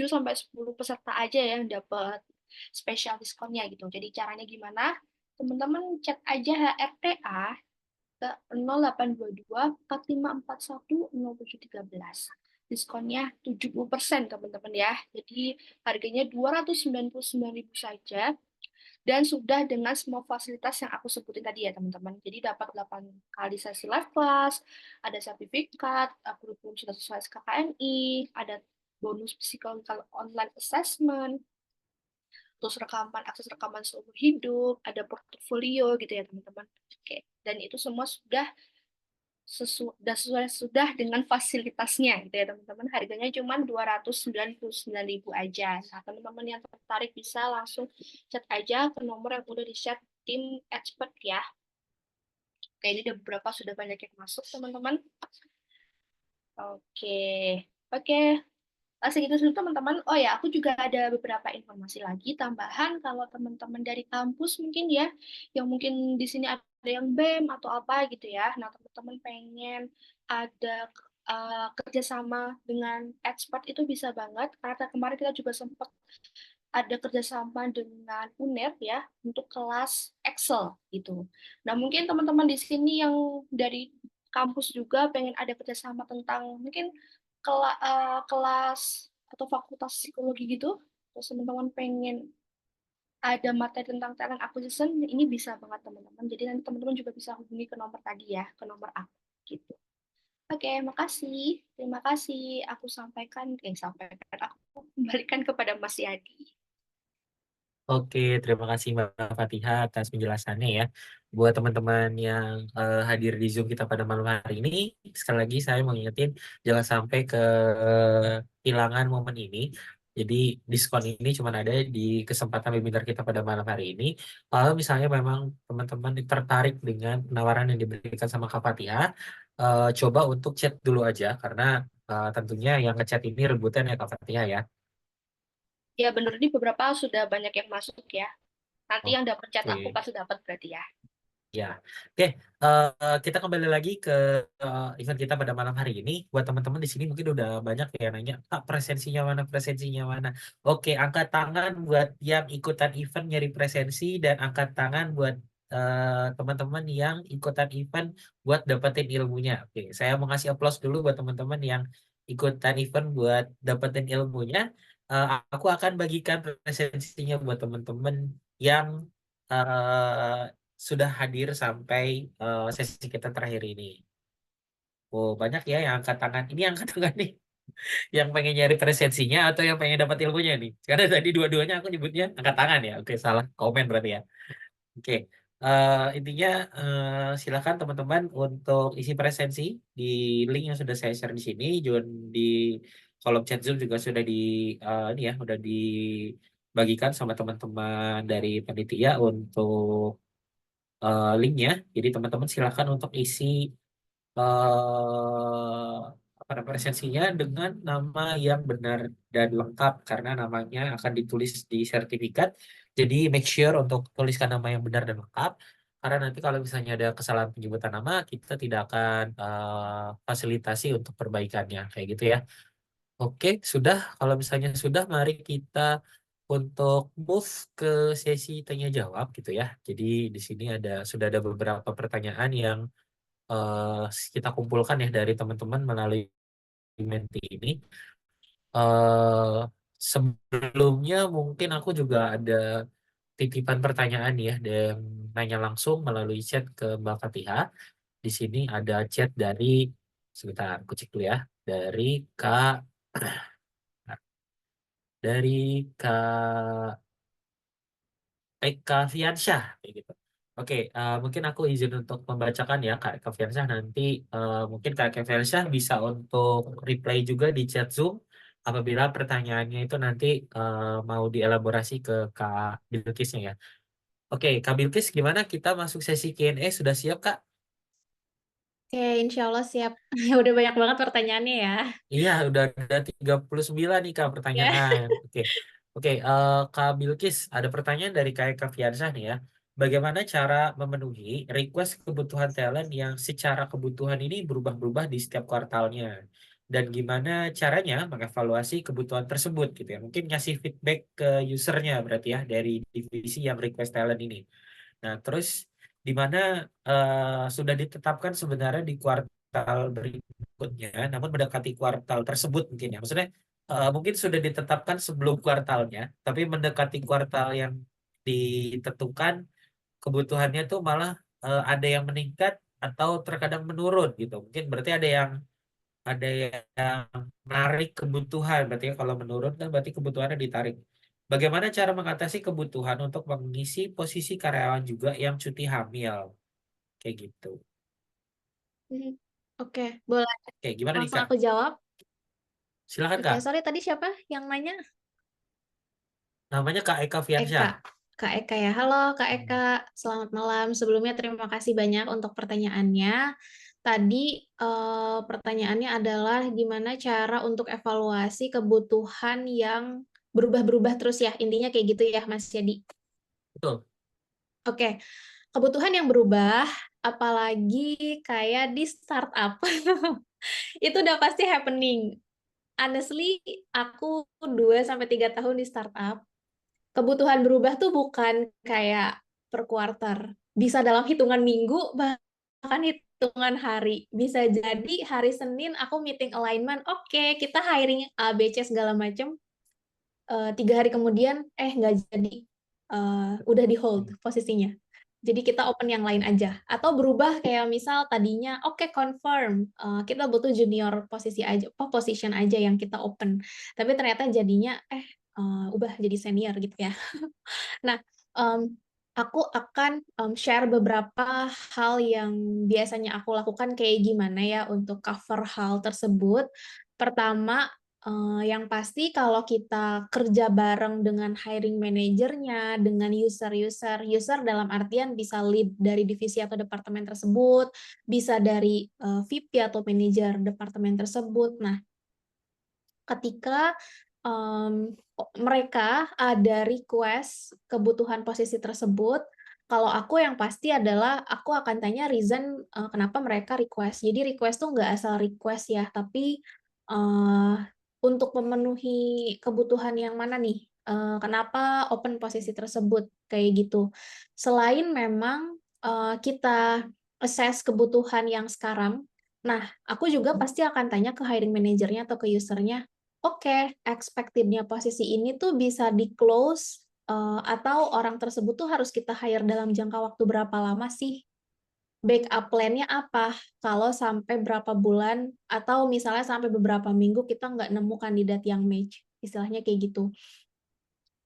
sampai 10 peserta aja yang dapat spesial diskonnya gitu. Jadi caranya gimana? Teman-teman chat aja HRTA ke 0822 4541 0713. Diskonnya 70% teman-teman ya. Jadi harganya 299.000 saja dan sudah dengan semua fasilitas yang aku sebutin tadi ya teman-teman. Jadi dapat 8 kali sesi live class, ada sertifikat, kurikulum sudah sesuai KKNI, ada bonus psychological online assessment, terus akses rekaman seumur hidup, ada portfolio gitu ya teman-teman. Oke, dan itu semua sudah dengan fasilitasnya gitu ya teman-teman. Harganya cuma 299.000 aja. Nah, teman-teman yang tertarik bisa langsung chat aja ke nomor yang udah di-share tim expert ya. Oke, ini udah beberapa sudah banyak yang masuk teman-teman. Oke. Oke, segitu dulu teman-teman. Oh ya, aku juga ada beberapa informasi lagi tambahan kalau teman-teman dari kampus mungkin ya, yang mungkin di sini ada yang BEM atau apa gitu ya. Nah, teman-teman pengen ada kerjasama dengan expert itu bisa banget, karena kemarin kita juga sempat ada kerjasama dengan UNER ya untuk kelas Excel gitu. Nah, mungkin teman-teman di sini yang dari kampus juga pengen ada kerjasama tentang mungkin kelas atau fakultas psikologi gitu, terus teman-teman pengen ada materi tentang talent acquisition, ini bisa banget teman-teman. Jadi nanti teman-teman juga bisa hubungi ke nomor tadi ya, ke nomor aku gitu. Oke, makasih. Terima kasih. Sampaikan, aku kembalikan kepada Mas Yadi. Oke, terima kasih Mbak Fatihah atas penjelasannya ya. Buat teman-teman yang hadir di Zoom kita pada malam hari ini, sekali lagi saya mau ingetin jangan sampai kehilangan momen ini. Jadi diskon ini cuma ada di kesempatan webinar kita pada malam hari ini. Kalau misalnya memang teman-teman tertarik dengan penawaran yang diberikan sama Kak Fatihah, coba untuk chat dulu aja karena tentunya yang ngechat ini rebutan ya Kak Fatihah ya. Ya benar, ini beberapa sudah banyak yang masuk ya. Nanti yang dapat chat aku Oke. pasti dapat berarti ya. Ya, oke. Kita kembali lagi ke event kita pada malam hari ini. Buat teman-teman di sini mungkin udah banyak ya nanya, Kak, presensinya mana, presensinya mana. Oke, angkat tangan buat yang ikutan event nyari presensi dan angkat tangan buat teman-teman yang ikutan event buat dapetin ilmunya. Oke, saya mau ngasih aplaus dulu buat teman-teman yang ikutan event buat dapetin ilmunya. Aku akan bagikan presensinya buat teman-teman yang eh, sudah hadir sampai sesi kita terakhir ini. Oh, banyak ya yang angkat tangan. Ini angkat tangan nih, yang pengen nyari presensinya atau yang pengen dapat ilmunya nih. Karena tadi dua-duanya aku nyebutnya angkat tangan ya. Oke, salah komen berarti ya. Oke, intinya silakan teman-teman untuk isi presensi di link yang sudah saya share di sini. Juga di kolom chat Zoom juga sudah ini ya, udah dibagikan sama teman-teman dari panitia untuk linknya. Jadi teman-teman silakan untuk isi presensinya dengan nama yang benar dan lengkap karena namanya akan ditulis di sertifikat. Jadi make sure untuk tuliskan nama yang benar dan lengkap karena nanti kalau misalnya ada kesalahan penyebutan nama kita tidak akan fasilitasi untuk perbaikannya kayak gitu ya. Oke, sudah. Kalau misalnya sudah, mari kita untuk move ke sesi tanya jawab gitu ya. Jadi di sini sudah ada beberapa pertanyaan yang eh, kita kumpulkan ya dari teman-teman melalui Menti ini. eh Sebelumnya mungkin aku juga ada titipan pertanyaan ya dan nanya langsung melalui chat ke Mbak Fatihah. Di sini ada chat dari sebentar, aku cek dulu ya. Dari Kak Kak Eka Fiansyah kayak gitu. Oke, mungkin aku izin untuk membacakan ya Kak Eka Fiansyah nanti mungkin Kak Eka Fiansyah bisa untuk reply juga di chat Zoom apabila pertanyaannya itu nanti mau dielaborasi ke Kak Bilkisnya ya. Oke, Kak Bilkis gimana kita masuk sesi Q&A sudah siap Kak? Oke, insya Allah siap. Udah banyak banget pertanyaannya ya. Iya, udah ada 39 nih Kak Ya. pertanyaan. Oke. Oke, Kak Bilkis, ada pertanyaan dari Kak Eka Fiansyah nih ya. Bagaimana cara memenuhi request kebutuhan talent yang secara kebutuhan ini berubah-ubah di setiap kuartalnya? Dan gimana caranya mengevaluasi kebutuhan tersebut gitu ya? Mungkin ngasih feedback ke usernya berarti ya dari divisi yang request talent ini. Nah, terus di mana sudah ditetapkan sebenarnya di kuartal berikutnya, namun mendekati kuartal tersebut mungkin ya. Maksudnya mungkin sudah ditetapkan sebelum kuartalnya, tapi mendekati kuartal yang ditentukan kebutuhannya tuh malah ada yang meningkat atau terkadang menurun gitu. Mungkin berarti ada yang menarik kebutuhan. Berarti ya kalau menurun kan berarti kebutuhannya ditarik. Bagaimana cara mengatasi kebutuhan untuk mengisi posisi karyawan juga yang cuti hamil? Kayak gitu. Oke, boleh Oke, gimana nih langsung Kak? aku jawab. Silakan Oke, Kak. sorry tadi siapa yang nanya? Namanya Kak Eka Fiansyah. Eka. Kak Eka ya. Halo Kak Hmm, Eka, selamat malam. Sebelumnya terima kasih banyak untuk pertanyaannya. Tadi pertanyaannya adalah gimana cara untuk evaluasi kebutuhan yang berubah-berubah terus ya. Intinya kayak gitu ya Mas Jadi. betul. Oke, kebutuhan yang berubah, apalagi kayak di startup, itu udah pasti happening. Honestly, aku 2 sampai 3 tahun di startup. Kebutuhan berubah tuh bukan kayak per quarter. Bisa dalam hitungan minggu, bahkan hitungan hari. Bisa jadi hari Senin aku meeting alignment, oke, kita hiring A, B, C segala macam. 3 hari kemudian, nggak jadi. Udah di hold posisinya. Jadi kita open yang lain aja. Atau berubah kayak misal tadinya, oke confirm, kita butuh junior posisi aja, position aja yang kita open. Tapi ternyata jadinya, ubah jadi senior gitu ya. Nah, aku akan share beberapa hal yang biasanya aku lakukan kayak gimana ya untuk cover hal tersebut. Pertama, yang pasti kalau kita kerja bareng dengan hiring manajernya, dengan user dalam artian bisa lead dari divisi atau departemen tersebut, bisa dari VP atau manajer departemen tersebut. Nah, ketika mereka ada request kebutuhan posisi tersebut, kalau aku yang pasti adalah aku akan tanya reason kenapa mereka request. Jadi request tuh nggak asal request ya, tapi uh, untuk memenuhi kebutuhan yang mana nih? Kenapa open posisi tersebut kayak gitu? Selain memang kita assess kebutuhan yang sekarang, nah aku juga pasti akan tanya ke hiring manajernya atau ke usernya, oke, expected-nya posisi ini tuh bisa di-close atau orang tersebut tuh harus kita hire dalam jangka waktu berapa lama sih? Backup plan-nya apa? Kalau sampai berapa bulan atau misalnya sampai beberapa minggu kita nggak nemu kandidat yang match, istilahnya kayak gitu.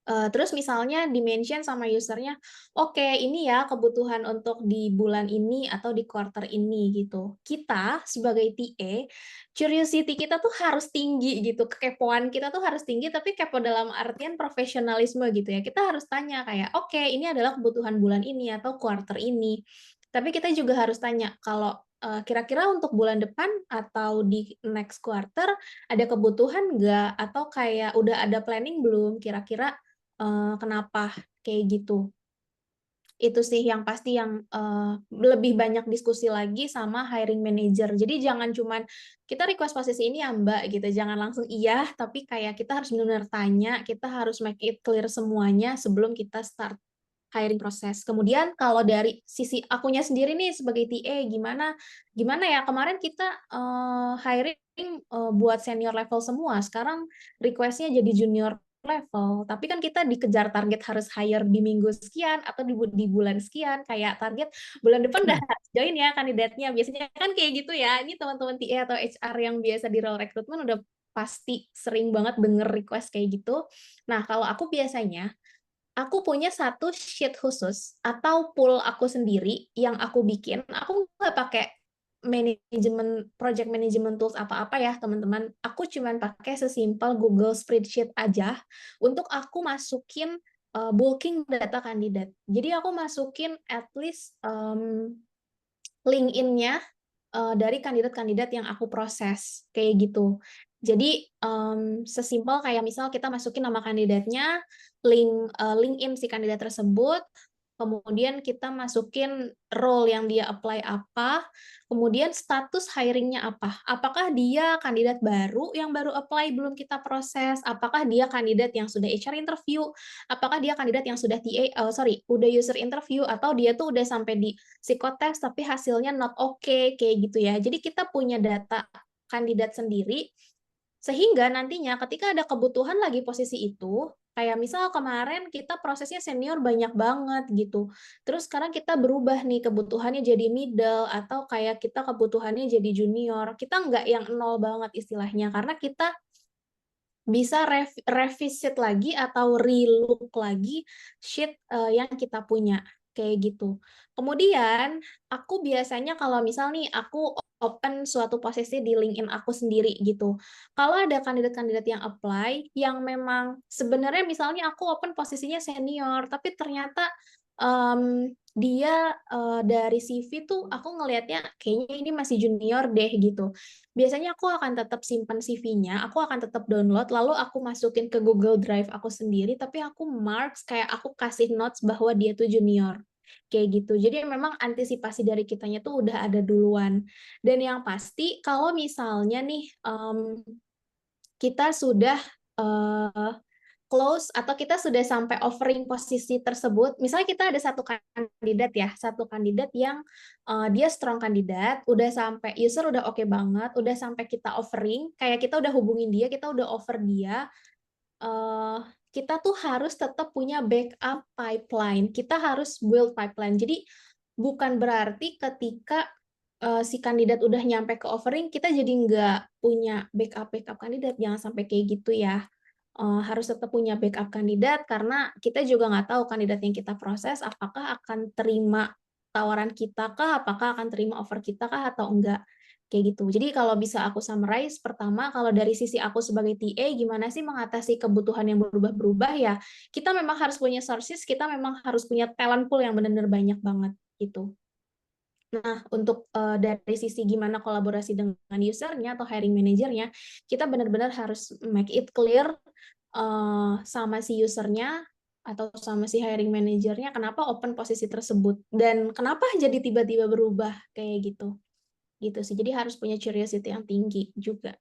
Terus misalnya di-mention sama usernya, oke ini ya kebutuhan untuk di bulan ini atau di quarter ini gitu. Kita sebagai TA, curiosity kita tuh harus tinggi gitu, kekepoan kita tuh harus tinggi, tapi kepo dalam artian profesionalisme gitu ya. Kita harus tanya kayak, oke ini adalah kebutuhan bulan ini atau quarter ini. Tapi kita juga harus tanya, kalau kira-kira untuk bulan depan atau di next quarter ada kebutuhan nggak? Atau kayak udah ada planning belum? Kira-kira kenapa kayak gitu? Itu sih yang pasti yang lebih banyak diskusi lagi sama hiring manager. Jadi jangan cuman kita request posisi ini ya Mbak gitu, jangan langsung iya, tapi kayak kita harus benar-benar tanya, kita harus make it clear semuanya sebelum kita start hiring proses. Kemudian kalau dari sisi akunya sendiri nih sebagai TA gimana gimana ya kemarin kita hiring buat senior level semua. Sekarang request-nya jadi junior level. Tapi kan kita dikejar target harus hire di minggu sekian atau di bulan sekian. Kayak target bulan depan udah harus join ya kandidatnya. Biasanya kan kayak gitu ya. Ini teman-teman TA atau HR yang biasa di role recruitment udah pasti sering banget denger request kayak gitu. Nah, kalau aku biasanya aku punya satu sheet khusus atau pool aku sendiri yang aku bikin. Aku nggak pakai project management tools apa-apa ya teman-teman. Aku cuman pakai sesimpel Google Spreadsheet aja untuk aku masukin bulking data kandidat. Jadi aku masukin at least LinkedIn-nya dari kandidat-kandidat yang aku proses kayak gitu. Jadi sesimpel kayak misal kita masukin nama kandidatnya, LinkedIn si kandidat tersebut, kemudian kita masukin role yang dia apply apa, kemudian status hiring-nya apa. Apakah dia kandidat baru yang baru apply belum kita proses, apakah dia kandidat yang sudah HR interview, apakah dia kandidat yang sudah udah user interview, atau dia tuh udah sampai di psikotes tapi hasilnya not okay, kayak gitu ya. Jadi kita punya data kandidat sendiri, sehingga nantinya ketika ada kebutuhan lagi posisi itu, kayak misal kemarin kita prosesnya senior banyak banget gitu. Terus sekarang kita berubah nih kebutuhannya jadi middle atau kayak kita kebutuhannya jadi junior. Kita nggak yang nol banget istilahnya karena kita bisa revisit lagi atau relook lagi sheet yang kita punya kayak gitu. Kemudian aku biasanya kalau misal nih aku open suatu posisi di LinkedIn aku sendiri gitu. Kalau ada kandidat-kandidat yang apply yang memang sebenarnya misalnya aku open posisinya senior tapi ternyata dia dari CV tuh aku ngelihatnya kayaknya ini masih junior deh gitu. Biasanya aku akan tetap simpan CV-nya, aku akan tetap download, lalu aku masukin ke Google Drive aku sendiri, tapi aku marks kayak aku kasih notes bahwa dia tuh junior. Kayak gitu. Jadi memang antisipasi dari kitanya tuh udah ada duluan. Dan yang pasti kalau misalnya nih kita sudah close atau kita sudah sampai offering posisi tersebut, misalnya kita ada satu kandidat yang dia strong kandidat, udah sampai user udah oke banget, udah sampai kita offering, kayak kita udah hubungin dia, kita udah offer dia, kita tuh harus tetap punya backup pipeline, kita harus build pipeline. Jadi bukan berarti ketika si kandidat udah nyampe ke offering, kita jadi nggak punya backup kandidat, jangan sampai kayak gitu ya. Harus tetap punya backup kandidat karena kita juga nggak tahu kandidat yang kita proses apakah akan terima tawaran kita kah, apakah akan terima offer kita kah atau enggak, kayak gitu. Jadi kalau bisa aku summarize, pertama kalau dari sisi aku sebagai TA gimana sih mengatasi kebutuhan yang berubah-berubah ya, kita memang harus punya sources, kita memang harus punya talent pool yang benar-benar banyak banget gitu. Nah, untuk dari sisi gimana kolaborasi dengan usernya atau hiring manajernya, kita benar-benar harus make it clear sama si usernya atau sama si hiring manajernya kenapa open posisi tersebut dan kenapa jadi tiba-tiba berubah kayak gitu. Gitu sih. Jadi harus punya curiosity yang tinggi juga.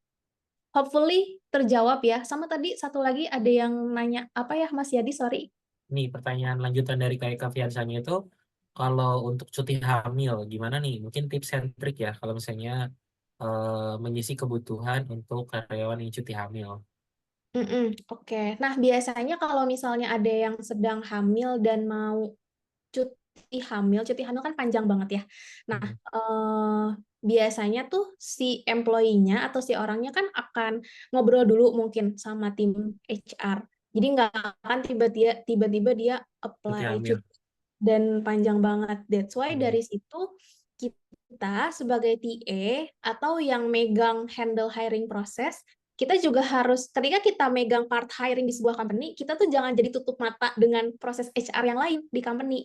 Hopefully terjawab ya. Sama tadi satu lagi ada yang nanya apa ya Mas Yadi, sorry. Nih pertanyaan lanjutan dari Kak Eka Fiansanya itu, kalau untuk cuti hamil gimana nih? Mungkin tips and trick ya kalau misalnya mengisi kebutuhan untuk karyawan yang cuti hamil. Oke. Nah, biasanya kalau misalnya ada yang sedang hamil dan mau cuti hamil kan panjang banget ya. Nah, Mhm. biasanya tuh si employee-nya atau si orangnya kan akan ngobrol dulu mungkin sama tim HR. Jadi nggak akan tiba-tiba dia Cuti apply hamil. cuti dan panjang banget. That's why Mhm. dari situ kita sebagai TA atau yang megang handle hiring proses, kita juga harus ketika kita megang part hiring di sebuah company, kita tuh jangan jadi tutup mata dengan proses HR yang lain di company.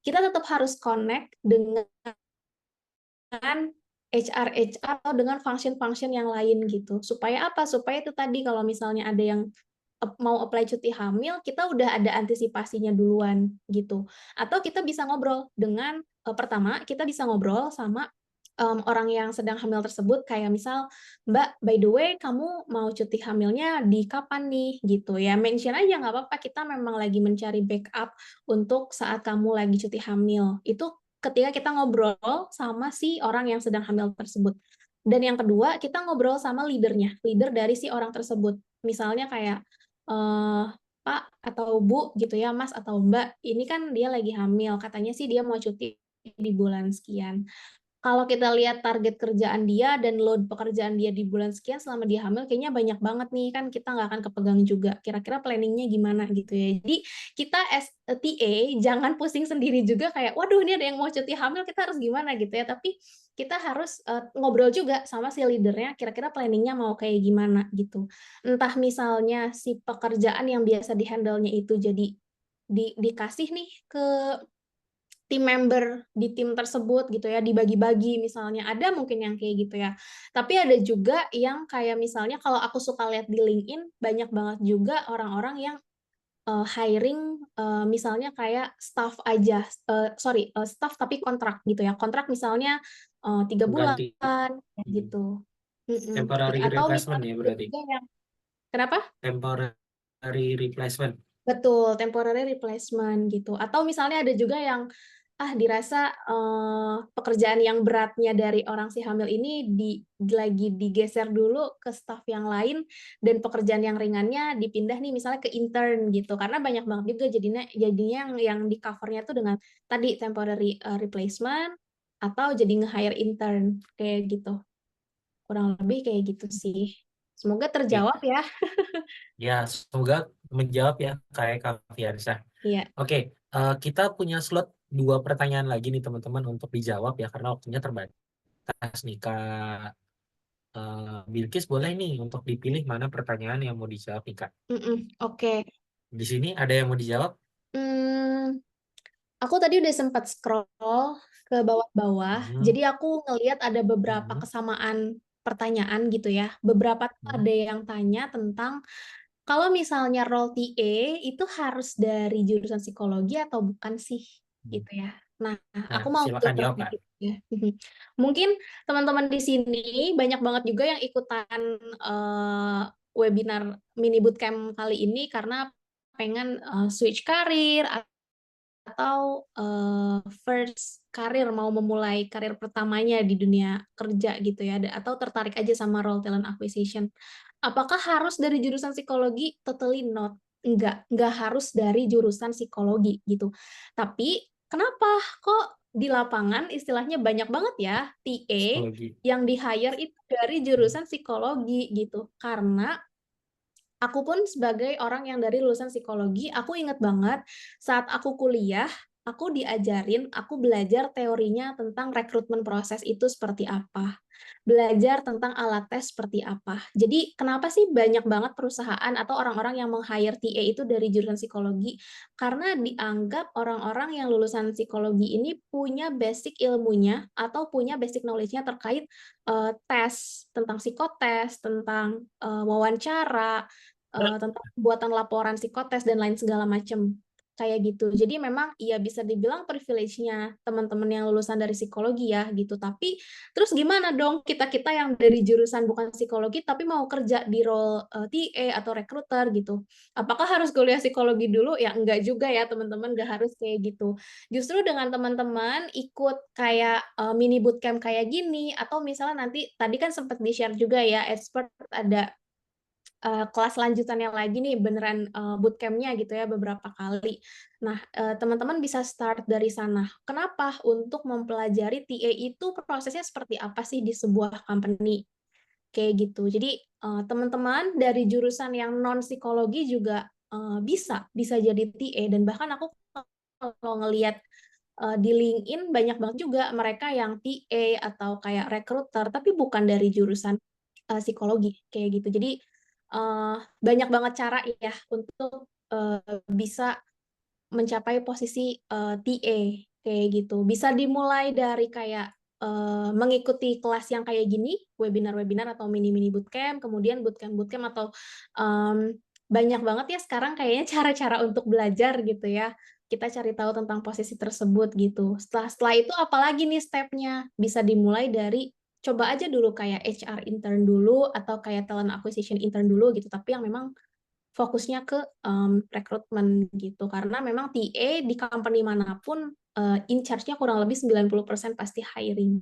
Kita tetap harus connect dengan HR atau dengan function-function yang lain gitu. Supaya apa? Supaya itu tadi kalau misalnya ada yang mau apply cuti hamil, kita udah ada antisipasinya duluan gitu. Atau kita bisa ngobrol dengan pertama kita bisa ngobrol sama orang yang sedang hamil tersebut kayak misal, "Mbak, by the way kamu mau cuti hamilnya di kapan nih?" Gitu ya. Mention aja nggak apa-apa, kita memang lagi mencari backup untuk saat kamu lagi cuti hamil. Itu ketika kita ngobrol sama si orang yang sedang hamil tersebut. Dan yang kedua, kita ngobrol sama leader-nya, leader dari si orang tersebut. Misalnya kayak, "Pak atau Bu," gitu ya, "Mas atau Mbak, ini kan dia lagi hamil, katanya sih dia mau cuti di bulan sekian. Kalau kita lihat target kerjaan dia dan load pekerjaan dia di bulan sekian selama dia hamil kayaknya banyak banget nih, kan kita nggak akan kepegang juga. Kira-kira planning-nya gimana?" Gitu ya. Jadi kita as a TA jangan pusing sendiri juga kayak, "Waduh ini ada yang mau cuti hamil, kita harus gimana?" Gitu ya. Tapi kita harus, ngobrol juga sama si leader-nya, kira-kira planning-nya mau kayak gimana gitu. Entah misalnya si pekerjaan yang biasa di-handle-nya itu jadi dikasih nih ke tim member di tim tersebut gitu ya, dibagi-bagi misalnya, ada mungkin yang kayak gitu ya. Tapi ada juga yang kayak misalnya kalau aku suka lihat di LinkedIn, banyak banget juga orang-orang yang, hiring, misalnya kayak staff aja, staff tapi kontrak gitu ya. Kontrak misalnya, 3 bulan, Ganti. kayak gitu. Temporary Atau replacement misalnya ya ada berarti. juga yang kenapa? Temporary replacement. Betul, temporary replacement gitu. Atau misalnya ada juga yang, dirasa, pekerjaan yang beratnya dari orang si hamil ini lagi digeser dulu ke staf yang lain, dan pekerjaan yang ringannya dipindah nih misalnya ke intern gitu. Karena banyak banget juga jadinya yang di-cover-nya tuh dengan tadi temporary, replacement, atau jadi nge-hire intern, kayak gitu. Kurang lebih kayak gitu sih. Semoga Oke. terjawab ya. Ya, semoga menjawab ya kayak Kak Fiansyah. Iya. Oke, kita punya slot 2 pertanyaan lagi nih teman-teman untuk dijawab ya karena waktunya terbatas nih Kak. Bilkis boleh nih untuk dipilih mana pertanyaan yang mau dijawab nih Kak. Oke. Di sini ada yang mau dijawab? Mmm, aku tadi udah sempat scroll ke bawah-bawah, Mhm, jadi aku ngelihat ada beberapa mhm, kesamaan pertanyaan gitu ya. Beberapa tuh mhm, ada yang tanya tentang, kalau misalnya role TA itu harus dari jurusan psikologi atau bukan sih? mhm. Gitu ya. Nah, Nah, aku mau silakan filter jawab Kak. dikit ya. Mungkin teman-teman di sini banyak banget juga yang ikutan, webinar mini bootcamp kali ini karena pengen, switch karir atau, first karir, mau memulai karir pertamanya di dunia kerja gitu ya, atau tertarik aja sama role talent acquisition. Apakah harus dari jurusan psikologi? Totally not, enggak harus dari jurusan psikologi gitu. Tapi kenapa kok di lapangan istilahnya banyak banget ya TA Psikologi. yang di-hire itu dari Mhm, jurusan psikologi gitu. Karena aku pun sebagai orang yang dari lulusan psikologi, aku inget banget saat aku kuliah, aku diajarin, aku belajar teorinya tentang rekrutmen proses itu seperti apa, belajar tentang alat tes seperti apa. Jadi kenapa sih banyak banget perusahaan atau orang-orang yang meng-hire TA itu dari jurusan psikologi? Karena dianggap orang-orang yang lulusan psikologi ini punya basic ilmunya atau punya basic knowledge-nya terkait, tes, tentang psikotes, tentang, wawancara, tentang pembuatan laporan psikotes dan lain segala macam, kayak gitu. Jadi memang ya bisa dibilang privilege-nya teman-teman yang lulusan dari psikologi ya gitu. Tapi terus gimana dong kita-kita yang dari jurusan bukan psikologi tapi mau kerja di role, TA atau recruiter gitu. Apakah harus kuliah psikologi dulu? Ya enggak juga ya teman-teman, enggak harus kayak gitu. Justru dengan teman-teman ikut kayak, mini bootcamp kayak gini atau misalnya nanti tadi kan sempat di-share juga ya expert ada kelas lanjutannya lagi nih beneran, bootcamp-nya gitu ya beberapa kali. Nah, teman-teman bisa start dari sana. Kenapa? Untuk mempelajari TA itu prosesnya seperti apa sih di sebuah company, kayak gitu. Jadi, teman-teman dari jurusan yang non psikologi juga, bisa jadi TA dan bahkan aku kalau ngelihat, di LinkedIn banyak banget juga mereka yang TA atau kayak recruiter tapi bukan dari jurusan, psikologi, kayak gitu. Jadi, banyak banget cara ya untuk, bisa mencapai posisi, TA, kayak gitu. Bisa dimulai dari kayak mengikuti kelas yang kayak gini, webinar-webinar atau mini-mini bootcamp, kemudian bootcamp-bootcamp atau banyak banget ya sekarang kayaknya cara-cara untuk belajar gitu ya. Kita cari tahu tentang posisi tersebut gitu. Setelah itu apalagi nih stepnya? Bisa dimulai dari coba aja dulu kayak HR intern dulu atau kayak talent acquisition intern dulu gitu, tapi yang memang fokusnya ke rekrutmen gitu. Karena memang TA di company manapun in charge-nya kurang lebih 90% pasti hiring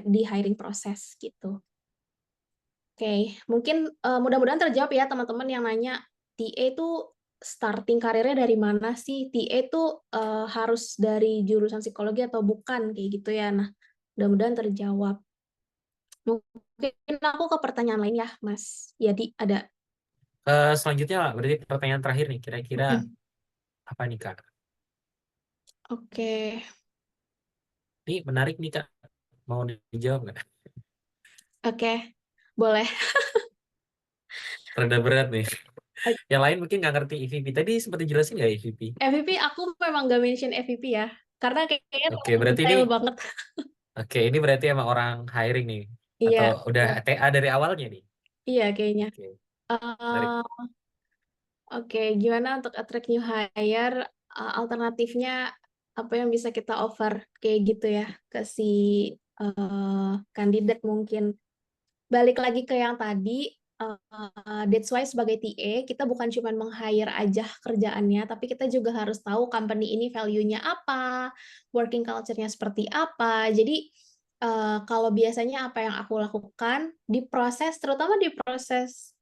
di hiring proses gitu. Oke, mungkin mudah-mudahan terjawab ya teman-teman yang nanya TA itu starting karirnya dari mana sih? TA itu harus dari jurusan psikologi atau bukan kayak gitu ya. Nah, mudah-mudahan terjawab. Mungkin aku ke pertanyaan lain ya, Mas Yadi ada. Selanjutnya berarti pertanyaan terakhir nih, kira-kira apa nih Kak? Oke. Ini menarik nih Kak, mau dijawab nggak? Oke, boleh. Rada berat nih. Yang lain mungkin nggak ngerti EVP. Tadi sempat dijelasin nggak EVP? MVP aku memang gak mention MVP ya, karena kayaknya Oke, terlalu berarti ini detail banget. ini berarti emang orang hiring nih atau Iya, udah betul. TA dari awalnya nih. Iya kayaknya. Oke, menarik. Eh, Oke, gimana untuk attract new hire? Alternatifnya apa yang bisa kita offer kayak gitu ya ke si kandidat mungkin. Balik lagi ke yang tadi, that's why sebagai TA kita bukan cuma meng-hire aja kerjaannya, tapi kita juga harus tahu company ini value-nya apa, working culture-nya seperti apa. Jadi kalau biasanya apa yang aku lakukan di proses, terutama di proses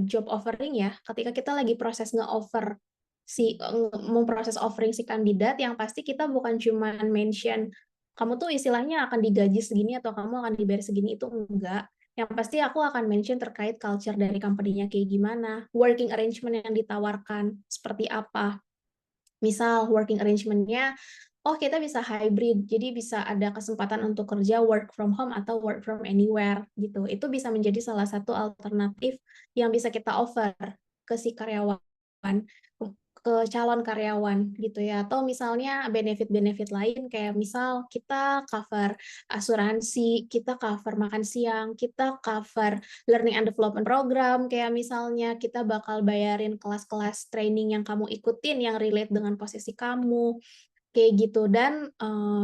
job offering ya, ketika kita lagi proses nge-offer memproses offering si kandidat, yang pasti kita bukan cuma mention kamu tuh istilahnya akan digaji segini atau kamu akan dibayar segini, itu enggak. Yang pasti aku akan mention terkait culture dari company-nya kayak gimana, working arrangement yang ditawarkan seperti apa. Misal working arrangement-nya, oh kita bisa hybrid, jadi bisa ada kesempatan untuk kerja work from home atau work from anywhere gitu. Itu bisa menjadi salah satu alternatif yang bisa kita offer ke si karyawan, ke calon karyawan gitu ya. Atau misalnya benefit-benefit lain kayak misal kita cover asuransi, kita cover makan siang, kita cover learning and development program, kayak misalnya kita bakal bayarin kelas-kelas training yang kamu ikutin yang relate dengan posisi kamu, kayak gitu. Dan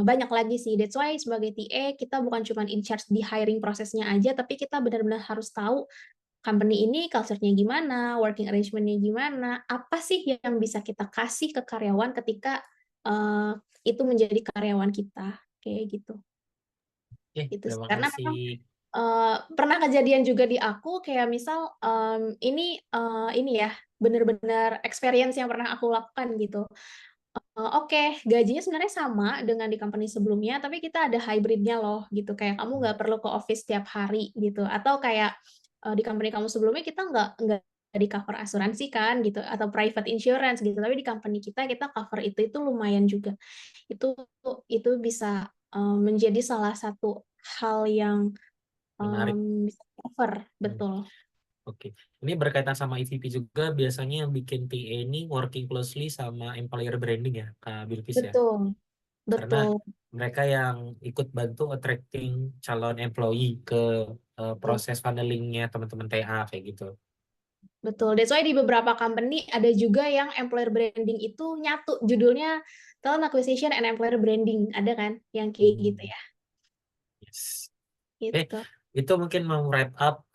banyak lagi sih. That's why sebagai TA kita bukan cuma in charge di hiring prosesnya aja, tapi kita benar-benar harus tahu company ini culture-nya gimana, working arrangement-nya gimana, apa sih yang bisa kita kasih ke karyawan ketika itu menjadi karyawan kita, kayak gitu. Oke, Gitu sih. terima Karena kasih. memang pernah kejadian juga di aku kayak misal ini ya benar-benar experience yang pernah aku lakukan gitu. Oke, gajinya sebenarnya sama dengan di company sebelumnya, tapi kita ada hybridnya loh gitu. Kayak kamu nggak perlu ke office tiap hari gitu. Atau kayak di company kamu sebelumnya kita nggak di cover asuransi kan gitu atau private insurance gitu. Tapi di company kita cover itu lumayan juga. Itu bisa menjadi salah satu hal yang Menarik. bisa cover, Hmm, betul. Oke, ini berkaitan sama EVP juga. Biasanya yang bikin TA ini working closely sama employer branding ya, Kak Bilkis ya. Betul, Karena betul. mereka yang ikut bantu attracting calon employee ke Betul. proses funnelingnya teman-teman TA kayak gitu. Betul. That's why di beberapa company ada juga yang employer branding itu nyatu judulnya talent acquisition and employer branding. Ada kan yang kayak gitu Hmm, ya. yes. Oke, Gitu. itu mungkin mau wrap up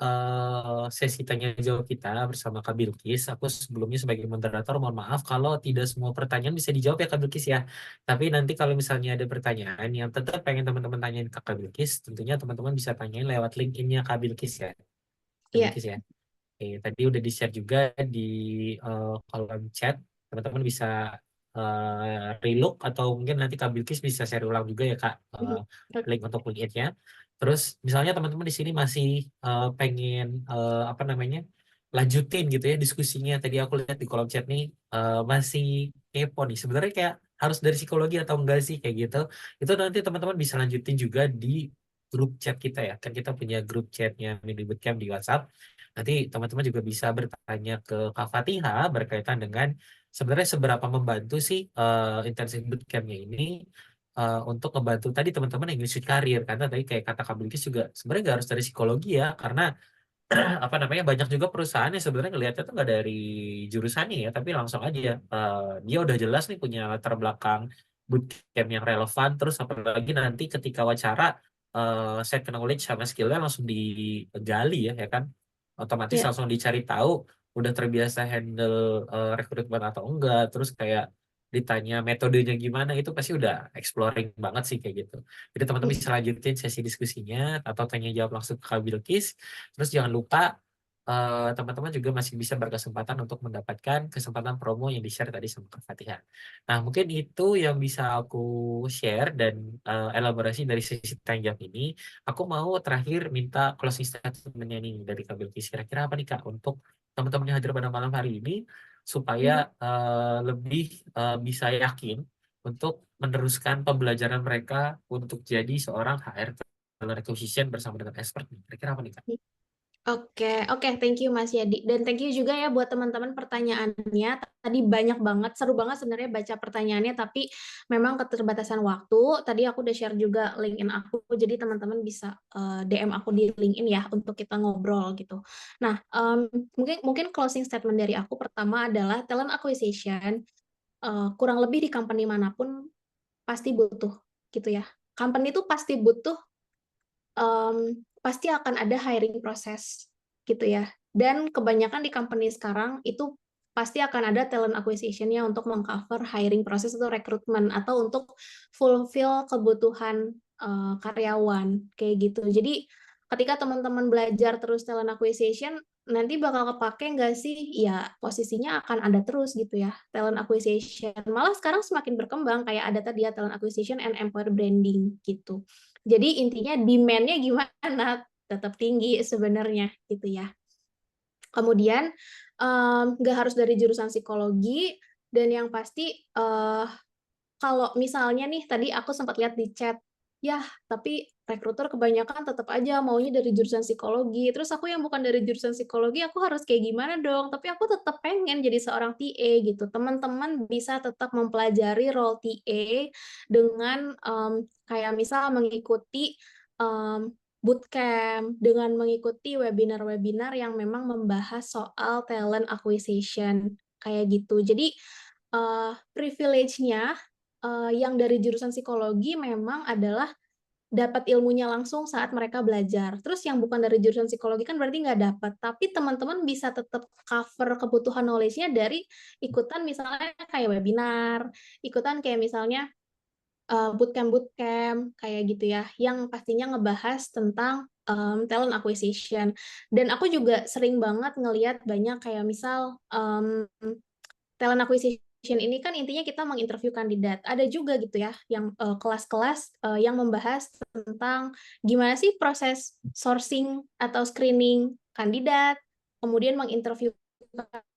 sesi tanya jawab kita bersama Kak Bilkis. Aku sebelumnya sebagai moderator mohon maaf kalau tidak semua pertanyaan bisa dijawab ya Kak Bilkis ya. Tapi nanti kalau misalnya ada pertanyaan yang tetap pengen teman-teman tanyain ke Kak Bilkis, tentunya teman-teman bisa tanyain lewat LinkedIn-nya Kak Bilkis ya. Kak Iya. Bilkis ya. Oke, tadi udah di-share juga di kolom chat. Teman-teman bisa relook atau mungkin nanti Kak Bilkis bisa share ulang juga ya Kak Mhm. link untuk LinkedIn-nya. Terus misalnya teman-teman di sini masih pengen apa namanya lanjutin gitu ya diskusinya. Tadi aku lihat di kolom chat nih masih kepo nih. Sebenarnya kayak harus dari psikologi atau enggak sih kayak gitu. Itu nanti teman-teman bisa lanjutin juga di grup chat kita ya. Kan kita punya grup chatnya Mini Bootcamp di WhatsApp. Nanti teman-teman juga bisa bertanya ke Kak Fatiha berkaitan dengan sebenarnya seberapa membantu sih intensif bootcampnya ini untuk ngebantu tadi teman-teman yang ingin switch karir, karena tadi kayak kata Kak Bilkis juga sebenarnya nggak harus dari psikologi ya, karena apa namanya, banyak juga perusahaan yang sebenarnya ngelihatnya tuh nggak dari jurusannya ya, tapi langsung aja dia udah jelas nih punya latar belakang bootcamp yang relevan, terus apalagi nanti ketika wawancara set knowledge sama skillnya langsung digali ya kan, otomatis Ya. langsung dicari tahu udah terbiasa handle rekrutmen atau enggak, terus kayak ditanya metodenya gimana, itu pasti udah exploring banget sih kayak gitu. Jadi teman-teman bisa lanjutin sesi diskusinya atau tanya jawab langsung ke Kak Bilkis. Terus jangan lupa teman-teman juga masih bisa berkesempatan untuk mendapatkan kesempatan promo yang di-share tadi sama Kak Fatihah. Nah, mungkin itu yang bisa aku share dan elaborasi dari sesi tanya jawab ini. Aku mau terakhir minta closing statement-nya nih dari Kak Bilkis. Kira-kira apa nih Kak untuk teman-teman yang hadir pada malam hari ini supaya Hmm. lebih bisa yakin untuk meneruskan pembelajaran mereka untuk jadi seorang HR talent acquisition bersama dengan expert nih. Kira-kira apa nih Kak? Oke, oke, thank you Mas Yadi. Dan thank you juga ya buat teman-teman pertanyaannya. Tadi banyak banget, seru banget sebenarnya baca pertanyaannya, tapi memang keterbatasan waktu. Tadi aku udah share juga LinkedIn aku, jadi teman-teman bisa DM aku di LinkedIn ya untuk kita ngobrol gitu. Nah, mungkin closing statement dari aku pertama adalah talent acquisition kurang lebih di company manapun pasti butuh gitu ya. Company itu pasti butuh pasti akan ada hiring proses gitu ya. Dan kebanyakan di company sekarang itu pasti akan ada talent acquisition-nya untuk mengcover hiring proses atau rekrutmen atau untuk fulfill kebutuhan karyawan kayak gitu. Jadi ketika teman-teman belajar terus talent acquisition, nanti bakal kepake nggak sih? Ya posisinya akan ada terus gitu ya, talent acquisition. Malah sekarang semakin berkembang kayak ada tadi ya talent acquisition and employer branding gitu. Jadi intinya demand-nya gimana? Tetap tinggi sebenarnya gitu ya. Kemudian nggak harus dari jurusan psikologi dan yang pasti kalau misalnya nih tadi aku sempat lihat di chat, ya tapi rekruter kebanyakan tetap aja maunya dari jurusan psikologi. Terus aku yang bukan dari jurusan psikologi, aku harus kayak gimana dong? Tapi aku tetap pengen jadi seorang TA gitu. Teman-teman bisa tetap mempelajari role TA dengan kayak misal mengikuti um, bootcamp, dengan mengikuti webinar-webinar yang memang membahas soal talent acquisition kayak gitu. Jadi privilege-nya yang dari jurusan psikologi memang adalah dapat ilmunya langsung saat mereka belajar. Terus yang bukan dari jurusan psikologi kan berarti nggak dapat, tapi teman-teman bisa tetap cover kebutuhan knowledge-nya dari ikutan misalnya kayak webinar, ikutan kayak misalnya bootcamp-bootcamp kayak gitu ya, yang pastinya ngebahas tentang talent acquisition. Dan aku juga sering banget ngelihat banyak kayak misal talent acquisition ini kan intinya kita menginterview kandidat. Ada juga gitu ya yang kelas-kelas yang membahas tentang gimana sih proses sourcing atau screening kandidat, kemudian menginterview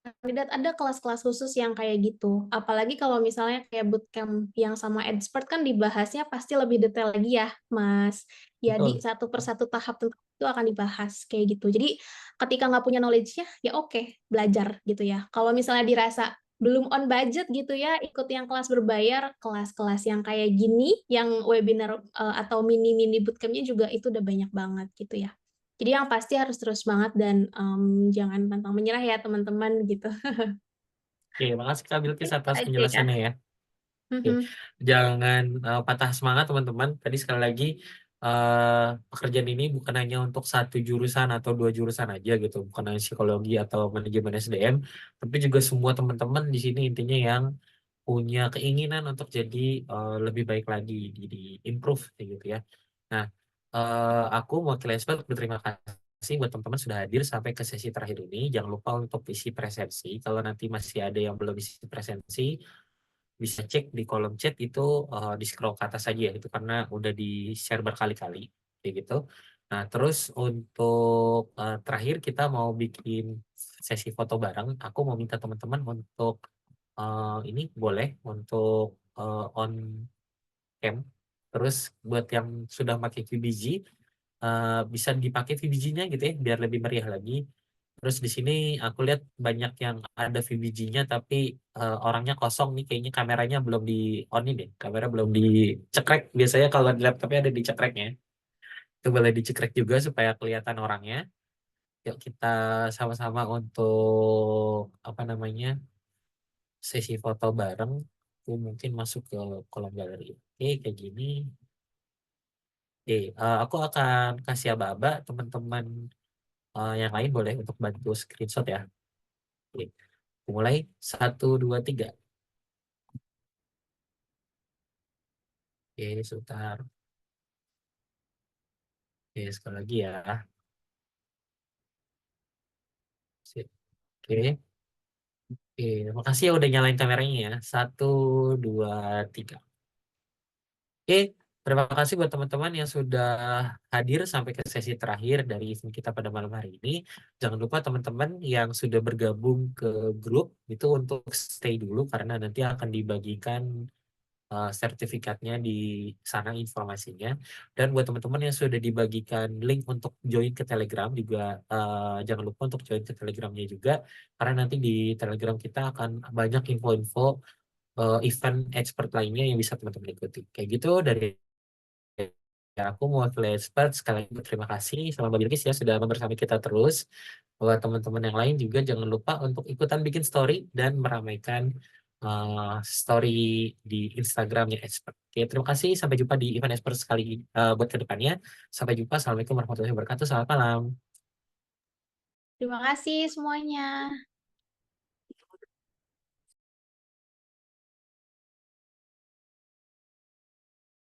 kandidat. Ada kelas-kelas khusus yang kayak gitu. Apalagi kalau misalnya kayak bootcamp yang sama expert kan dibahasnya pasti lebih detail lagi ya, Mas. Ya di Betul. satu persatu tahap tentang itu akan dibahas kayak gitu. Jadi ketika nggak punya knowledge-nya, ya oke, belajar gitu ya. Kalau misalnya dirasa belum on budget gitu ya, ikut yang kelas berbayar, kelas-kelas yang kayak gini, yang webinar atau mini-mini bootcamp-nya juga itu udah banyak banget gitu ya. Jadi yang pasti harus terus semangat dan jangan pantang menyerah ya teman-teman gitu. Oke, makasih Kak Bilkis Itu atas aja ya. penjelasannya ya. Oke, Mhm. jangan patah semangat teman-teman. Tadi sekali lagi pekerjaan ini bukan hanya untuk satu jurusan atau dua jurusan aja gitu, bukan hanya psikologi atau manajemen SDM, tapi juga semua teman-teman di sini intinya yang punya keinginan untuk jadi lebih baik lagi, di improve kayak gitu ya. Nah, aku mewakili expert berterima kasih buat teman-teman sudah hadir sampai ke sesi terakhir ini. Jangan lupa untuk isi presensi. Kalau nanti masih ada yang belum isi presensi, bisa cek di kolom chat itu, di scroll ke atas saja ya, itu karena udah di share berkali-kali kayak gitu. Nah, terus untuk terakhir kita mau bikin sesi foto bareng. Aku mau minta teman-teman untuk ini boleh untuk on cam. Terus buat yang sudah pakai VBG bisa dipakai VBG-nya gitu ya biar lebih meriah lagi. Terus di sini aku lihat banyak yang ada VBG-nya tapi orangnya kosong nih, kayaknya kameranya belum di on ini deh. Kamera belum dicekrek. Biasanya kalau di laptopnya ada dicekreknya. Itu boleh dicekrek juga supaya kelihatan orangnya. Yuk kita sama-sama untuk apa namanya? Sesi foto bareng. Aku mungkin masuk ke kolom galeri. Oke, kayak gini. Oke, aku akan kasih aba-aba, teman-teman yang lain boleh untuk bantu screenshot ya. Oke, mulai 1, 2, 3. Oke, sebentar. Oke, sekali lagi ya. Sip. Oke, oke. Makasih ya udah nyalain kameranya ya. 1, 2, 3. Oke, terima kasih buat teman-teman yang sudah hadir sampai ke sesi terakhir dari event kita pada malam hari ini. Jangan lupa teman-teman yang sudah bergabung ke grup itu untuk stay dulu karena nanti akan dibagikan sertifikatnya di sana informasinya. Dan buat teman-teman yang sudah dibagikan link untuk join ke Telegram juga jangan lupa untuk join ke Telegramnya juga karena nanti di Telegram kita akan banyak info-info event expert lainnya yang bisa teman-teman ikuti. Kayak gitu dari aku mewakili expert sekali lagi terima kasih sama Mbak Bilkis ya sudah bersama kita terus. Buat teman-teman yang lain juga jangan lupa untuk ikutan bikin story dan meramaikan story di Instagramnya expert. Oke, terima kasih. Sampai jumpa di event expert sekali buat kedepannya. Sampai jumpa. Assalamualaikum warahmatullahi wabarakatuh. Selamat malam. Terima kasih semuanya.